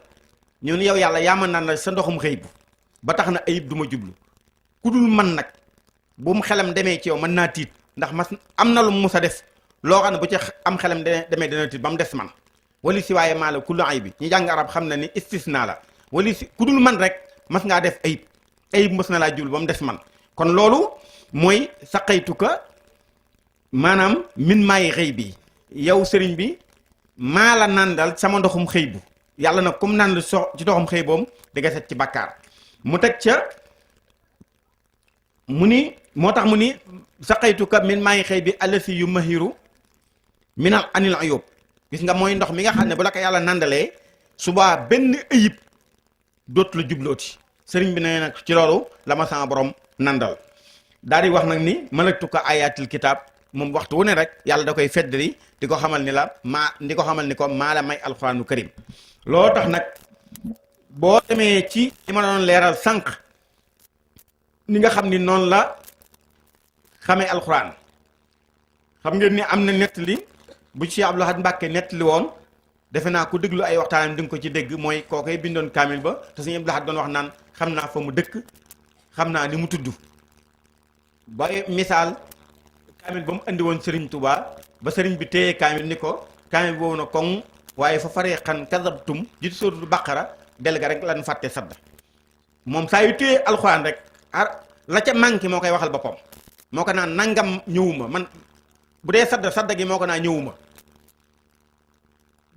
ñu ni yow yàlla yaa ma nàndal sa ndoxum xëy bu ba tax na ayib du ma jublu ku dul man nag bu mu xelam demee ci yow mën naa tiit ndax am na lu mu mus a def loo xam ne bu ci am xelam demee dana tiit ba mu des man wali si waaye maa la kullu ay bi ñu jàng arab xam na ni istisna la wali si ku dul man rek mas ngaa def ayib mës na laa jublu ba mu des man kon loolu mooy saqaytuka maanaam min maayi xëy bi yow sëriñ bi maa la nandal sama ndoxum xëy bu yàlla nag comme nand ci ndoxum xëy boom di nga set ci bàkkaar mu teg ca mu ni moo tax mu ni saqaytuka min maayi xëy bi alasi yu mahiru minal anil ayub gis nga mooy ndox mi nga xam ne bu la ko yàlla nandalee subaa benn ayib dootu la jublooti sëriñ bi ne nag ci loolu la ma sama borom nandal daal di wax nag ni malaktuka ayatil kitab moom waxtu wu ne rek yàlla da koy feddali di ko xamal ni ko maa la may alxuraanu karim loo tax nag boo demee ci li ma doon leeral sànq ni nga xam ni noonu la xamee alxuraan. xam ngeen ni am na nettali bu ci Abdou Lahad Mbàkke nettali woon defe naa ku déglu ay waxtaanam di nga ko ci dégg, mooy kookoy bindoon kaamil ba te Sëñ Abdou Lahad doon wax naan xam naa fa mu dëkk, xam naa ni mu tudd. ba misaal kaamil ba mu andi woon Serigne Touba ba Serigne bi téye kaamil ni ko kaamil boobu na koŋ waaye fa faree xan kasabtum jiitu sóotu Baqara del ga rek lan fàtte sadd. moom saa yu téye alxuraan rek la ca manqué moo koy waxal boppam, moo ko naan nangam ñëwuma man. bu dee sadda gi moo ko naa ñëwuma,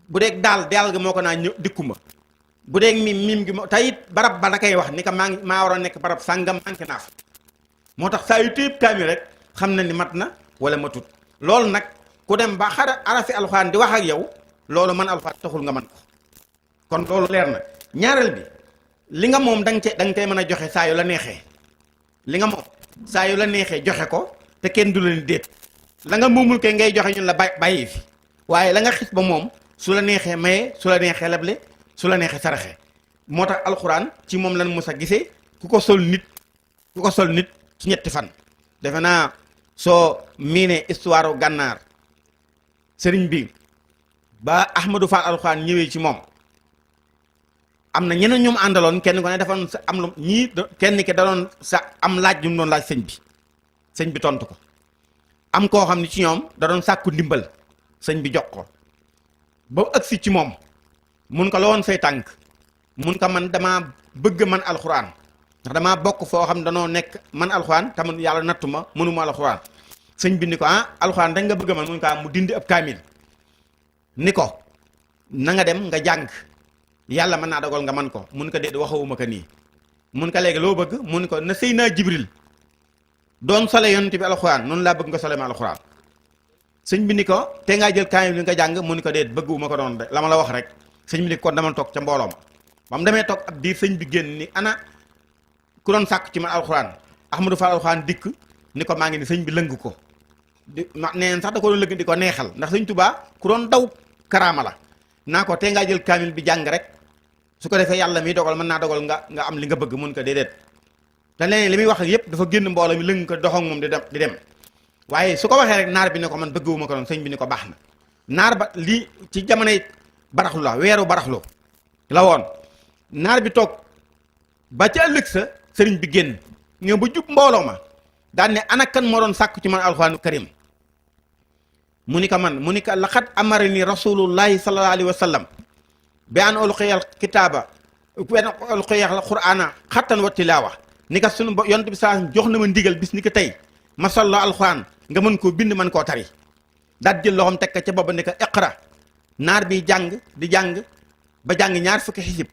bu dee daal gi moo ko naa dikkuma, bu dee mim gi tayit barab ba da koy wax ni ka maa waroon nekk barab sàngam manqué naa fa. moo tax saa yu téyeb kaamil rek xam na ni mat na wala matut. loolu nag ku dem ba arafi alxuraan di wax ak yow loolu man alxuraan taxul nga man ko. kon loolu leer na. ñaareel bi li nga moom da nga koy mën a joxe saa yu la neexee, li nga moom saa yu la neexee joxe ko te kenn du la ni déet. la nga moomul koy ngay joxe ñun la bàyyi fi, waaye la nga xis ba moom su la neexee maye, su la neexee leble, su la neexee saraxe. moo tax alxuraan ci moom lan mos a gisee ku ko sol nit ci ñetti fan. defe naa soo miinee histoire gànnaar sëriñ bi ba Ahmadou Fall alxuraan ñëwee ci moom am na ñeneen ñoom àndaloon kenn ko ne dafa am lu ñii kenn ki da doon sa am laaj yu mu doon laaj sëñ bi tontu ko. am koo xam ne ci ñoom da doon sàkku ndimbal sëñ bi jox ko ba agsi ci moom mun ko la woon say tànk mun ko man damaa bëgg man alxuraan ndax damaa bokk foo xam danoo nekk man alxuraan te man yàlla nattu ma mënuma alxuraan. sëñ bi ni ko alxuraan dañ nga bëgg man mun ko mu dindi ab kaamil ni ko na nga dem nga jàng yàlla mën naa dogal nga man ko mun ko déet waxawuma ko nii. mun ko léegi loo bëgg mun ko na Seydina Jibril doon sole yonent bi alxuraan noonu laa bëgg nga sole ma alxuraan. sëñ bi ni ko te ngaa jël kaamil bi nga jàng mu ni ko déet bëgguma ko doon de la ma la wax rek. sëñ bi ni ko dama toog ca mbooloo ma ba mu demee toog ab diir sëñ bi génn ni ana ku doon sàkk ci man alxuraan. Ahmadou Fall alxuraan dikk ni ko maa ngi ni sëñ bi lëng ko neen sax da ko doon lëng di ko neexal ndax sëñ Tuubaa ku doon daw karaama la. naa ko te ngaa jël kaamil bi jàng rek su ko defee yàlla mi dogal mën naa dogal nga am li nga bëgg mun ko déedéet. te leneen li muy wax yëpp dafa génn mbooloo mi lëng ko dox ak moom di dem waaye su ko waxee rek naar bi ne ko man bëgguma ko doon sëñ bi ni ko baax na. naar ba lii ci jamonoy baraxlu la weeru baraxlu la woon. naar bi toog ba ca ëllëg sa sëriñ bi génn ñëw ba jub mbooloo ma daan ne ana kan moo doon sàkku ci man alxuraanu karim mu ni ko man mu ni ko laqad amarani rasulullahi sallallahu alayhi wa sallam bi an ulqiyal kitaaba bi an ulqiyal qur'ana xattan wa tilaawa ni ko sunu yonent bi saa jox na ma ndigal bis ni ko tey ma salla alxuraan nga mën koo bind mën koo tari. daal jël loxoom teg ko ca booba ni ko iqra naar bi jàng di jàng ba jàng ñaar fukki xisib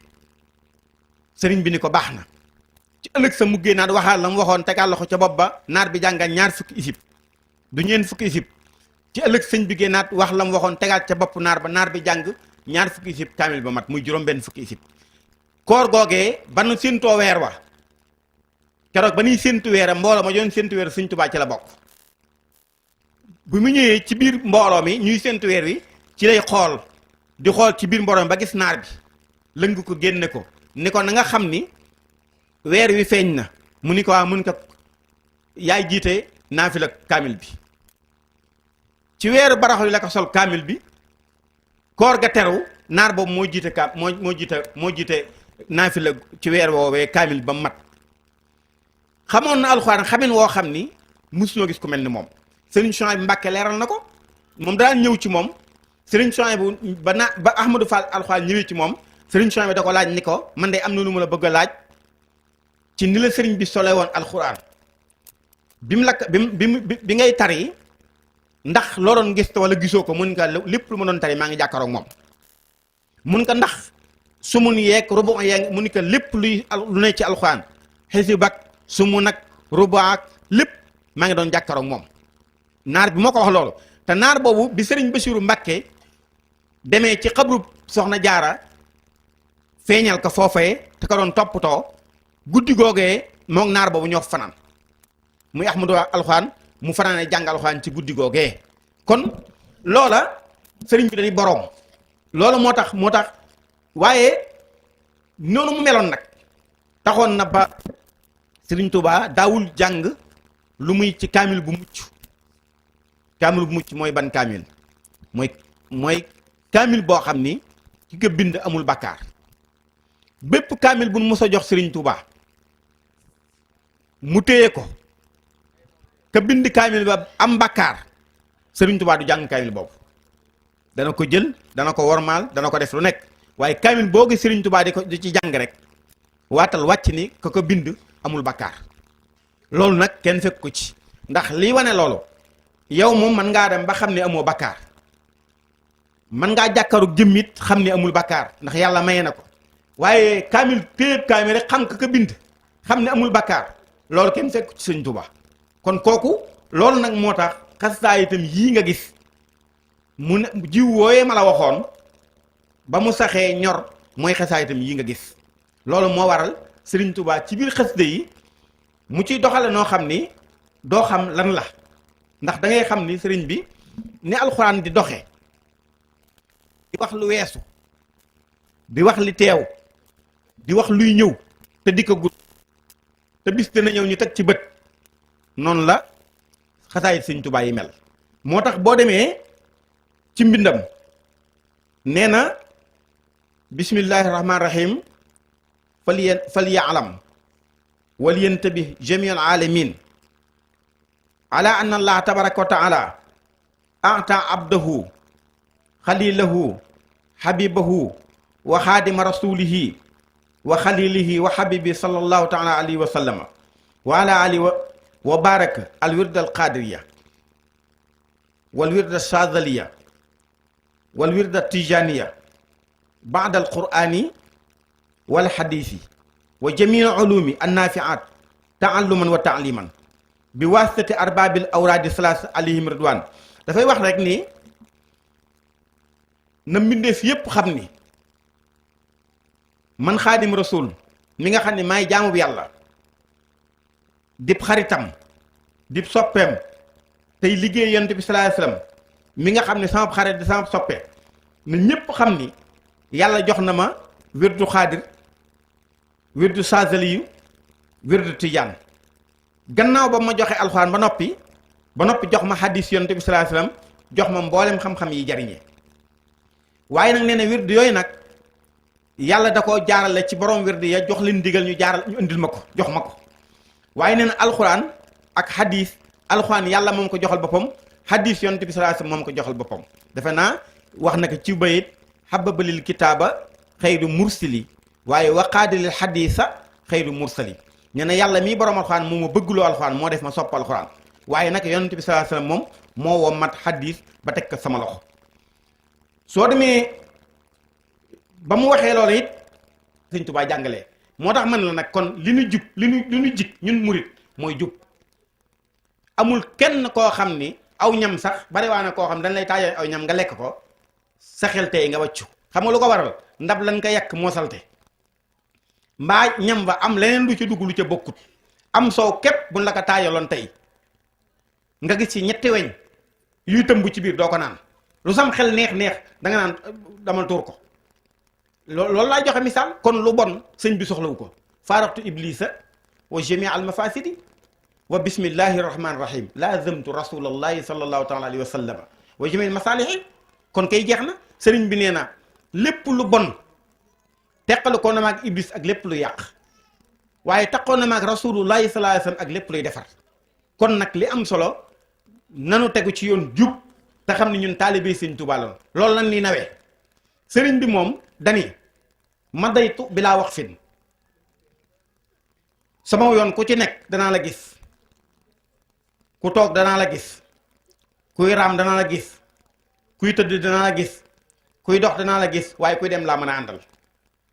sëriñ bi ni ko baax na. ci ëllëg sa muggee naat waxaal la mu waxoon tegaal loxo ca bopp ba naar bi jàngal ñaar fukki isib du ñeen fukki isib. ci ëllëg sëñ bi génnaat wax la mu waxoon tegaat ca bopp naar ba naar bi jàng ñaar fukki isib kaamil ba mat muy juróom-benn fukki isib. koor googee ba nu séentoo weer wa keroog ba nuy séentu weer a mbooloo ma joon séentu weer sëñ Tuubaa ci la bokk. bu mu ñëwee ci biir mbooloo mi ñuy séentu weer wi ci lay xool di xool ci biir mbooloo mi ba gis naar bi lëng ko génne ko ni ko na nga xam ni weer wi feeñ na mu ni ko waa mun ko yaay jiite naafila kaamil bi. ci weeru baraxlu la ko sol kaamil bi koor ga teru naar boobu moo jiite moo jiite naafila ci weer woowee kaamil ba mat. xamoon na alxuraan xamin woo xam ni musuñoo gis ku mel ni moom. Sëriñ Souhaïbou Mbàkke leeral na ko moom daan ñëw ci moom Sëriñ Souhaïbou ba Ahmadou Fall alxuraan ñëwee ci moom Sëriñ Souhaïbou da ko laaj ni ko man de am na lu ma la bëgg a laaj ci ni la sëriñ bi sole woon alxuraan bi mu la bi ngay tari ndax loo doon gis wala gisoo ko mun nga lépp lu ma doon tari maa ngi jàkkaaroog moom. mun nga ndax sumun yeeg rubu yeeg mun nga lépp luy lu ne ci alxuraan xisib ak sumun ak rubu ak lépp maa ngi doon jàkkaaroog moom. naar bi moo ko wax loolu te naar boobu bi sëriñ Basiiru Mbàkke demee ci xabru soxna jaara feeñal ko foofee te ko doon toppatoo guddi googee moom naar boobu ñoo fanaan muy Ahmadu alxuraan mu fanaane jàng alxuraan ci guddi googee. kon loola sëriñ bi dañuy boroom loolu moo tax waaye noonu mu meloon nag taxoon na ba Sëriñ Tuubaa daawul jàng lu muy ci kaamil bu mucc. kaamil bu mucc mooy ban kaamil mooy kaamil boo xam ni ki ko bind amul bakkaar. bépp kaamil bu nu mos a jox Sëriñ Tuubaa mu téye ko ka bind kaamil ba am bakkaar Sëriñ Tuubaa du jàng kaamil boobu. dana ko jël dana ko wormaal dana ko def lu nekk waaye kaamil boo gis Sëriñ Tuubaa di ci jàng rek waatal wàcc ni ka ko bind amul bakkaar. loolu nag kenn fekk ko ci ndax lii wane loolu yow moom mën ngaa dem ba xam ne amoo bakkaar mën ngaa jàkkaarug jëmmit xam ne amul bakkaar ndax yàlla maye na ko waaye kaamil téyeb kaamil rek xam ka bind xam ne amul bakkaar loolu kenn fekk ci Sëriñ Tuubaa. kon kooku loolu nag moo tax xasaay itam yii nga gis mu ne jiw wooyee ma la waxoon ba mu saxee ñor mooy xasaay itam yii nga gis loolu moo waral Sëriñ Tuubaa ci biir xasida yi mu ciy doxale noo xam ni doo xam lan la ndax da ngay xam ni sëriñ bi ni alxuraan di doxe di wax lu weesu di wax li teew di wax luy ñëw te di ko gudd te bis dina ñëw ñu teg ci bët noonu la xasaayit Sëriñ Tuubaa yi mel. moo tax boo demee ci mbindam nee na bismillahi rahmaani rahim fal ya'lam wal yantabih jamiul alamin ala anna allah tabaraka wa taala ata abdahu xalilahu habibahu wa xaadima rasulihi wa xalilihi wa habibi sallallahu taala alayhi wa sallama wa ala alihi wa baraka al wirda al qadiriya wal wirda shadaliya wal wirda tijaniya baada al qurani wal hadisi wa jamii ulumi annafiat taalluman wa taaliman bi wasitati arbabil awraadi salaas alayhim ridwan dafay wax rek ni na mbindeef yépp xam ni man xaadim rasul mi nga xam ne maay jaamu bi yàlla dib xaritam dib soppeem tey liggéey yonent bi sallallahu alayhi wasallam mi nga xam ne sama xarit di sama soppe na ñépp xam ni yàlla jox na ma wirdu xaadir wirdu saazaliyu wirdu tijaan gannaaw ba ma joxe alxuraan ba noppi jox ma hadis yonent bi sallallahu alayhi wasallam jox ma mboolem xam-xam yi jariñee waaye nag nee na wirdu yooyu nag yàlla da koo jaarale ci borom wirdu ya jox leen digal ñu indil ma ko jox ma ko waaye nee na alxuraan ak hadis alxuraan yàlla moom ko joxal boppam hadis yonent bi sallallahu alayhi wasallam moom ko joxal boppam defe naa wax na ko ci bayit hababalil kitaaba xayru mursili waaye waqaadilil hadisa xayru mursali nee na yàlla mii borom alxuraan moo ma bëggloo alxuraan moo def ma sopp alxuraan waaye nag yonent bi sallallahu alayhi wasallam moom moo woo mat hadis ba teg ko sama loxo soo demee ba mu waxee loolu it Sëriñ Tuubaa jàngalee moo tax man la nag kon li nu jub li nu jig ñun murit mooy jub amul kenn koo xam ni aw ñam sax bari waa na koo xam dañ lay taajal aw ñam nga lekk ko sa xel tey nga wàccu xam nga lu ko waral ndab lan ko yàq moo salte mbaa ñam ba am leneen lu ca dugg lu ca bokkut am soow képp buñ la ko taajaloon tey nga gis ci ñetti weñ yuy tëmb ci biir doo ko naan lu sam xel neex da nga naan damal tuur ko loolu laay joxe misaal kon lu bon sëñ bi soxlawu ko faaraxtu iblisa wa jamii al mafasidi wa bismillahi rahmani rahim lazamtu rasulallahi sallallahu taala alayhi wa sallama wa jamii al masalihi kon kay jeex na sëriñ bi nee na lépp lu bon teqalu ko na maag iblis ak lépp lu yàq waaye taqoon na maag rasulullahi sallallahu alayhi wa sallam ak lépp luy defar kon nag li am solo nanu tegu ci yoon jub te xam ne ñun taalibe Sëriñ Tuubaa la loolu lan li nawee sëriñ bi moom dani ma daytu bilaa wax fin sama yoon ku ci nekk danaa la gis ku toog danaa la gis kuy raam danaa la gis kuy tëdd danaa la gis kuy dox danaa la gis waaye kuy dem laa mën a àndal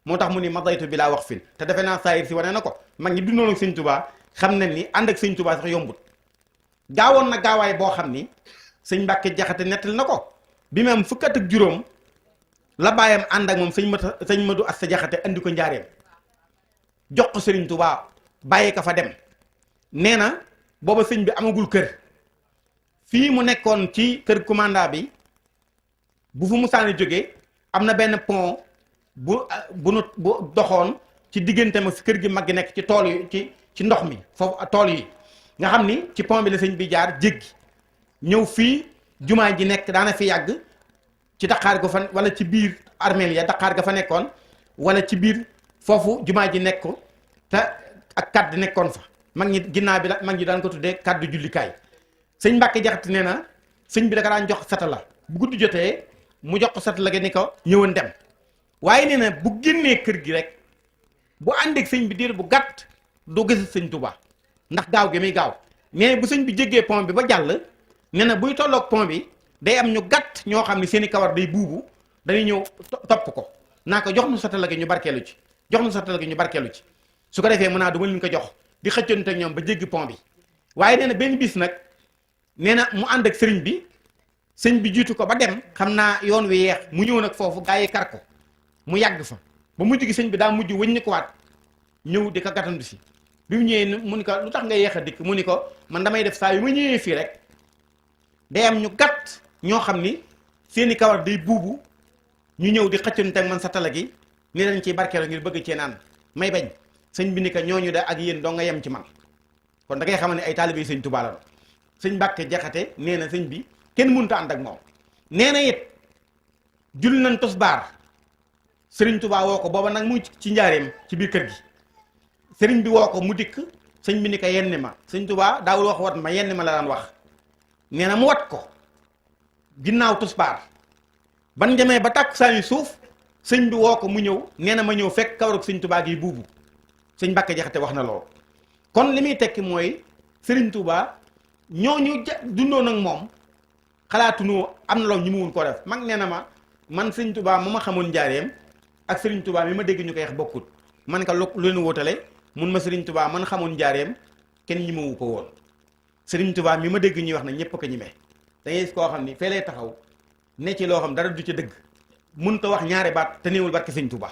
moo tax mu ni ma daytu bilaa wax fin te defe naa saayir si wane na ko mag ñi dundoon ak Sëriñ Tuubaa xam nañ ni ànd ak Sëriñ Tuubaa sax yombut gaawoon na gaawaay boo xam ni sëñ Mbàkke Jaxate nettali na ko bi mu am fukk ak juróom la bàyyam ànd ak moom sëñ Madu Asta Jaxate andi ko njaareem jox ko Sëriñ Tuubaa bàyyi ka fa dem nee na booba sëñ bi amagul kër fii mu nekkoon ci kër commandant bi bu fu musaani jógee am na benn pont bu doxoon ci diggante ma fi kër gi mag gi nekk ci tool yi ci ndox mi foofu tool yi nga xam ni ci pont bi la sëñ bi jaar jéggi ñëw fii jumaa ji nekk daana fi yàgg ci daqaar ga fa wala ci biir armeel ya daqaar ga fa nekkoon wala ci biir foofu jumaa ji nekk te ak kàdd nekkoon fa mag ñi ginnaaw bi la mag ñi daan ko tuddee kàddu jullikaay sëñ Mbàkke Jaxate nee na sëñ bi da ka daan jox satala bu guddi jotee mu jox ko satala ga ni ko ñëwoon dem waaye nee na bu génnee kër gi rek bu àndeek sëñ bi diir bu gàtt du gis sëñ Tuubaa ndax gaaw gi muy gaaw mais bu sëñ bi jéggee pont bi ba jàll nee na buy tolloog pont bi day am ñu gàtt ñoo xam ne seen i kawar day buubu dañuy ñëw topp ko naa ko jox nu satala gi ñu barkeelu ci jox nu satala gi ñu barkeelu ci su ko defee mën naa du ma leen ko jox di xëccante ak ñoom ba jéggi pont bi waaye nee na benn bis nag nee na mu ànd ak sëriñ bi sëñ bi jiitu ko ba dem xam naa yoon wi yeex mu ñëw nag foofu gaa yi kar ko mu yàgg fa ba mujj gi sëñ bi daa mujj wëññi ko waat ñëw di ko gàttandu si bi mu ñëwee mu ni ko lu tax nga yeex a dikk mu ni ko man damay def saa yu ma ñëwee fii rek day am ñu gàtt ñoo xam ni seeni kawar day buubu ñu ñëw di xëccante ak man satala gi ni dañ ciy barkeelu ngir bëgg cee naan may bañ sëñ bi ni ko ñooñu de ak yéen doo nga yem ci man kon da ngay xam ne ay taalibe sëñ Tuubaa la sëñ Mbàkke Jaxate nee na sëñ bi kenn mënut a ànd ak moom nee na it jul nañ tosbaar sëriñ Tuubaa woo ko booba nag mu ci njaareem ci biir kër gi sëriñ bi woo ko mu dikk sëñ bi ni ko yenn ma sëñ Tuubaa daawul wax wat ma yenn ma la daan wax nee na mu wat ko ginnaaw tosbaar ban demee ba tàkk saa yu suuf sëñ bi woo ko mu ñëw nee na ma ñëw fekk kawarug sëñ Tuubaa gi buubu sëñ Mbàkke Jaxate wax na loolu kon li muy tekki mooy sëriñ Tuubaa ñooñu dundoon ak moom xalaatunu am na loolu ñu mu wun ko def mag nee na ma man sëriñ Tuubaa ma xamoon njaareem ak sëriñ Tuubaa mi ma dégg ñu koy wax bokkut man ka lu leen wóotale mun ma sëriñ Tuubaa man xamoon njaareem kenn ñi mawu ko woon sëriñ Tuubaa mi ma dégg ñuy wax na ñëpp ko ñimee da ngay gis koo xam ni fee lay taxaw ne ci loo xam dara du ca dëgg mun ta wax ñaari baat te néewul barke sëriñ Tuubaa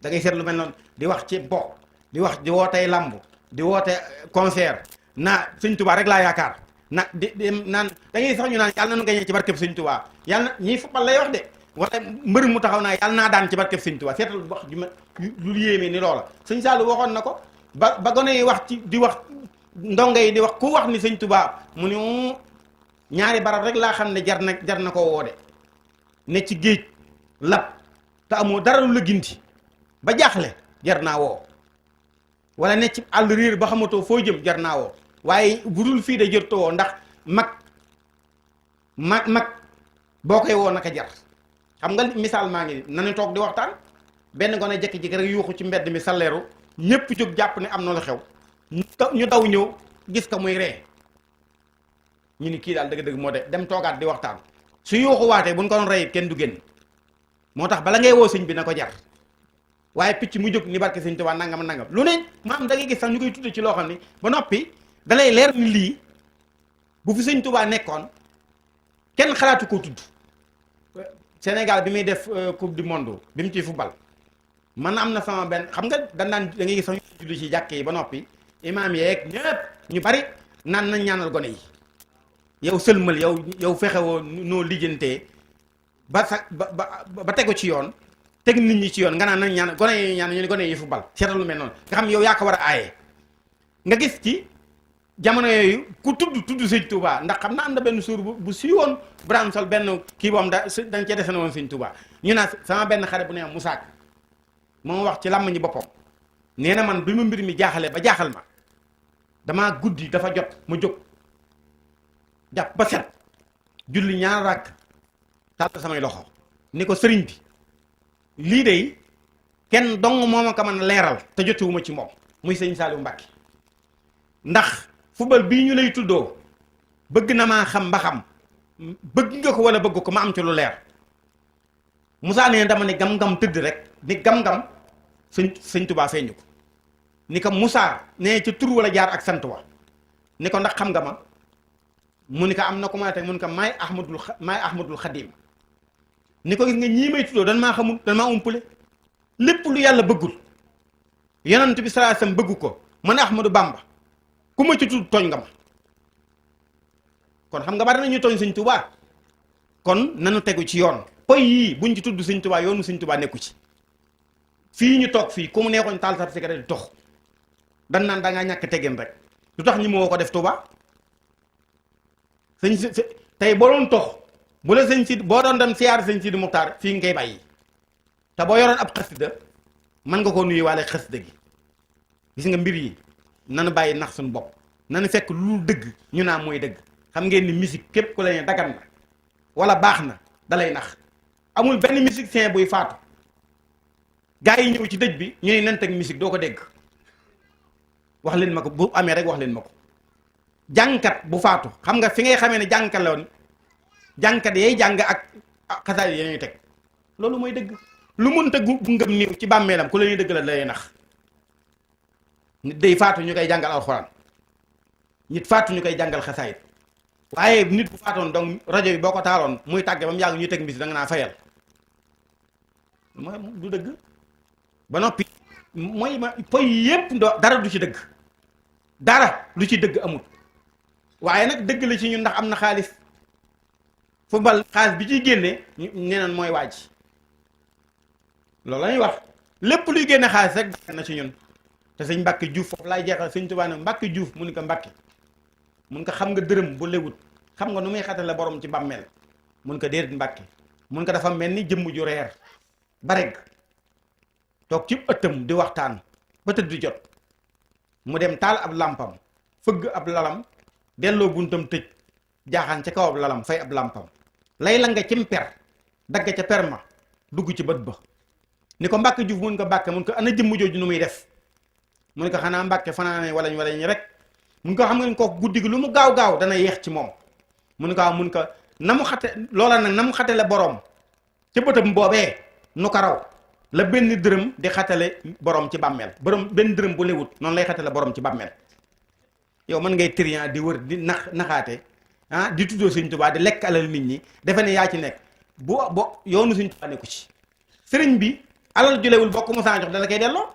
da ngay seet lu mel noonu di wax ci bo di wax di wootee lamb di woote concert naa sëñ Tuubaa rek laa yaakaar na di naan da ngay sax ñu naan yàlla na nu gañee ci barkeb sëñ Tuubaa yàlla na ñiy football lay wax de wala mbër mu taxaw naa yàlla naa daan ci barkeb sëñ Tuubaa seetal wax ju ma lu yéeme ni loola sëñ Saalu waxoon na ko ba gone yi wax ci di wax ndongo yi di wax ku wax ni sëñ Tuubaa mu ni ñaari barab rek laa xam ne jar na ko woo de ne ci géej lab te amoo dara lu la ginti ba jaaxle jar naa woo wala ne ci àll riir ba xamatoo foo jëm jar naa woo waaye bu dul fii de jërto woo ndax mag boo koy woo naka jar xam nga misaal maa ngi nanu toog di waxtaan benn gone jekki-jekki rek yuuxu ci mbedd mi salleeru ñépp jóg jàpp ne am na lu xew ñu daw ñëw gis ko muy ree ñu ni kii daal dëgg-dëgg moo de dem toogaat di waxtaan su yuuxu waatee buñ ko doon rey kenn du génn moo tax bala ngay woo sëñ bi na ko jar waaye picc mu jóg ni barke sëñ Tuubaa nangam nangam lu ne maam da ngay gis sax ñu koy tudde ci loo xam ni ba noppi dalay leer ni lii bu fi sëñ Tuubaa nekkoon kenn xalaatu koo tudd Sénégal bi muy def coupe du monde bi mu ci football man am na sama benn xam nga da ngay gis sax ñu julli ci jàkk yi ba noppi imaam yeeg ñëpp ñu bari naan nañ ñaanal gone yi yow sëlmal yow fexewoo noo lijjantee ba sax ba tegu ci yoon teg nit ñi ci yoon nga naan nañ ñaan gone yi ñaan ñu ne gone yi football seetal lu mel noonu nga xam yow yaa ko war a aaye nga gis ci jamono yooyu ku tudd sëñ Touba ndax xam na am na benn suur bu si woon Birame Sol benn kii boom dañ cee dese na woon sëñ Touba ñu naan sama benn xare bu ne Moussa Ka moo wax ci làmmiñu boppam nee na man bi ma mbir mi jaaxalee ba jaaxal ma damaa guddi dafa jot ma jóg jàpp ba set julli ñaar rakk tàll samay loxo ni ko sëriñ bi lii de kenn dong moo ma ko mën a leeral te jotewuma ci moom muy sëñ Saliou Mbacke ndax football bii ñu lay tuddoo bëgg na maa xam ba xam bëgg nga ko wala bëgg ko ma am ci lu leer Moussa nee dama ne gam-gam tëdd rek ni gam-gam sëñ Touba feeñu ko ni ko Moussa nee ca tur wala jaar ak sant wa ni ko ndax xam nga ma mu ni ko am na ko mën a teg mu ni ko maay Ahmadul Xadim ni ko gis nga ñii may tuddoo dan maa xamul dan maa umpule lépp lu yàlla bëggul yonent bi sallallahu alayhi wasallam bëggu ko man Ahmadou Bamba ku ma ci tudd tooñ nga ma kon xam nga bari nañu tooñ sëñ Touba kon nanu tegu ci yoon poy yii buñ ci tudd sëñ Touba yoonu sëñ Touba nekku ci fii ñu toog fii ku mu neexoon taal sa cigarette di tox dan naan da ngaa ñàkk teggin rek. lu tax ñi moo ko def Tuuba sëñ si tey boo doon tox bu la sëñ si boo doon dem siyaar sëñ Sidi Muxtaar fii nga koy bàyyi te boo yoroon ab xasida mën nga koo nuyu waale xasida gi. gis nga mbir yi nanu bàyyi nax suñu bopp nanu fekk lu dëgg ñu naa mooy dëgg. xam ngeen ni musique képp ku la ne dagan na wala baax na dalay nax. amul benn musicien buy faatu gaa yi ñëw ci dëj bi ñu ne nan teg musique doo ko dégg. wax leen ma ko bu amee rek wax leen ma ko. jàngkat bu faatu xam nga fi ngay xamee ne jàngkat la woon jàngkat yay jàng ak xasaay yi ñuy teg loolu mooy dëgg. lu mun tëggu bu ngëm niiw ci bàmmeelam ku la ñuy dëgg la lay nax. nit day faatu ñu koy jàngal alxuraan nit faatu ñu koy jàngal xasaayit waaye nit bu faatoon donc rajo bi boo ko taaloon muy tàgge ba mu yàgg ñuy teg mbisi da nga naa fayal mooy du dëgg. ba noppi mooy ma poy yépp dara du ci dëgg dara lu ci dëgg amul. waaye nag dëgg la ci ñun ndax am na xaalis football xaalis bi ciy génne nee naan mooy waaj loolu la ñuy wax lépp luy génne xaalis rek dëgg na ci ñun. te sëñ Mbàkke Juuf foofu laay jeexal sëñ Tuubaa ne Mbàkke Juuf mu ni ko Mbàkke mun ko xam nga dërëm bu lewut xam nga nu muy xatale borom ci bàmmeel mun ko déedéet Mbàkke mun ko dafa mel ni jëmm ju reer ba rek toog ci ëttam di waxtaan ba tëdd di jot mu dem taal ab làmpam fëgg ab lalam delloo buntam tëj jaaxaan ca kaw ab lalam fay ab làmpam lay la nga cim per dagg ca per ma dugg ci bët ba ni ko Mbàkke Juuf mun ko Mbàkke mun ko ana jëmm jooju nu muy def mu ne ko xanaa Mbàkke fanaane walañ rek mun ko xam nga ko guddi gi lu mu gaaw gaaw dana yeex ci moom mun ko mun ko na mu xate loola nag na mu xatale boroom ca bëtam boobee nu ko raw la benn dërëm di xatale boroom ci bàmmeel borom benn dërëm bu lewut noonu lay xatale boroom ci bàmmeel. yow mën ngay trian di wër di naxaate di tuddoo Sëñ Tuubaa di lekk alal nit ñi defe ne yaa ci nekk bo yoonu Sëñ Tuubaa nekku ci sëriñ bi alal julewul bokk mu saa jox dala koy delloo.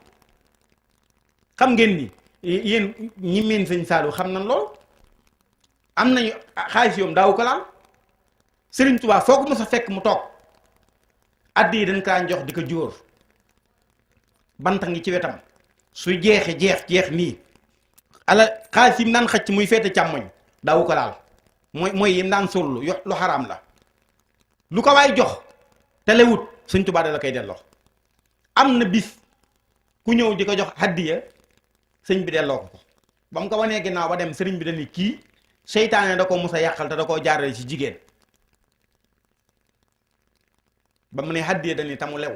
xam ngeen ni yéen ñi meen sëñ Saliou xam nañ lool am nañu xaalis yoom daawu ko laal Sëriñ Tuubaa foo ko mos a fekk mu toog addi yi dañ kaa jox di ko jóor banta ngi ci wetam su jeex nii ala xaalis yi mu daan xëcc muy feete càmmoñ daawu ko laal mooy yim daan sollu lu xaraam la lu ko waay jox te lewut Sëñ Tuubaa da la koy delloo. am na bis ku ñëw di ko jox haddiya sëñ bi delloo ko ba mu ko wanee ginnaaw ba dem sëriñ bi dañu kii seytaane da ko mus a yàqal te da koo jaarale ci jigéen ba mu ne haddiya dañu tamu lew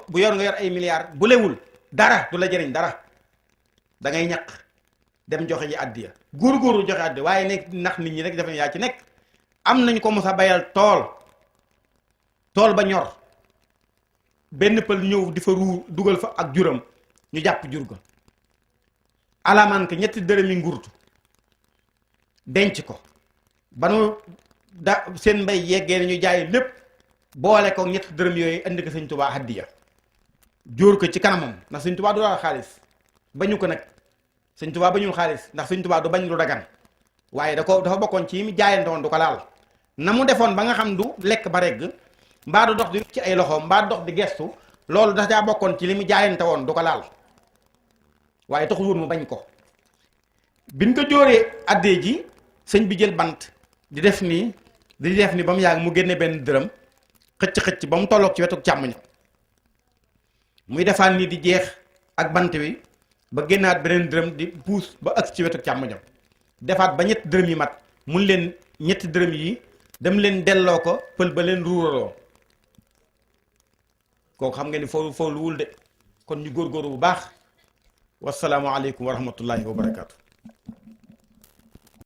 bu yor nga yor ay milliards bu lewul dara du la jëriñ dara da ngay ñaq dem joxe ji addiya góor-góoru joxe addiya waaye nekk ndax nit ñi rek dafa yaa ci nekk. am nañ ko mus a bayal tool ba ñor benn pël ñëw di fa dugal fa ak juram ñu jàpp jur ga alamaan ko ñetti dërëmi ngurtu denc ko ba nu seen mbay yeggee ne ñu jaay lépp boole ko ñetti dërëm yooyu indi ko Sëñ Tuubaa haddiya jóor ko ci kanamam ndax Sëñ Tuubaa du laal xaalis bañu ko nag Sëñ Tuubaa bañul xaalis ndax Sëñ Tuubaa du bañ lu dagan waaye dafa bokkoon ci yi mu jaayante woon du ko laal na mu defoon ba nga xam du lekk ba regg mbaa du dox di ci ay loxoom mbaa du dox di gestu loolu dafa caa bokkoon ci li mu jaayante woon du ko laal waaye taxul woon mu bañ ko biñ ko jóoree addee ji sëñ bi jël bant di def nii ba mu yàgg mu génne benn dërëm xëcc ba mu tolloog ci wetu càmmoñ muy defaan nii di jeex ak bant bi ba génnaat beneen dërëm di puus ba ëgg ci wetu càmmoñam defaat ba ñetti dërëm yi mat mun leen ñetti dërëm yi dem leen delloo ko pël ba leen ruuraloo kooku xam nga ni foofu lu wul de kon ñu góorgóorlu bu baax wasalaamu aleykum wa rahmatullahi wa barakaatu.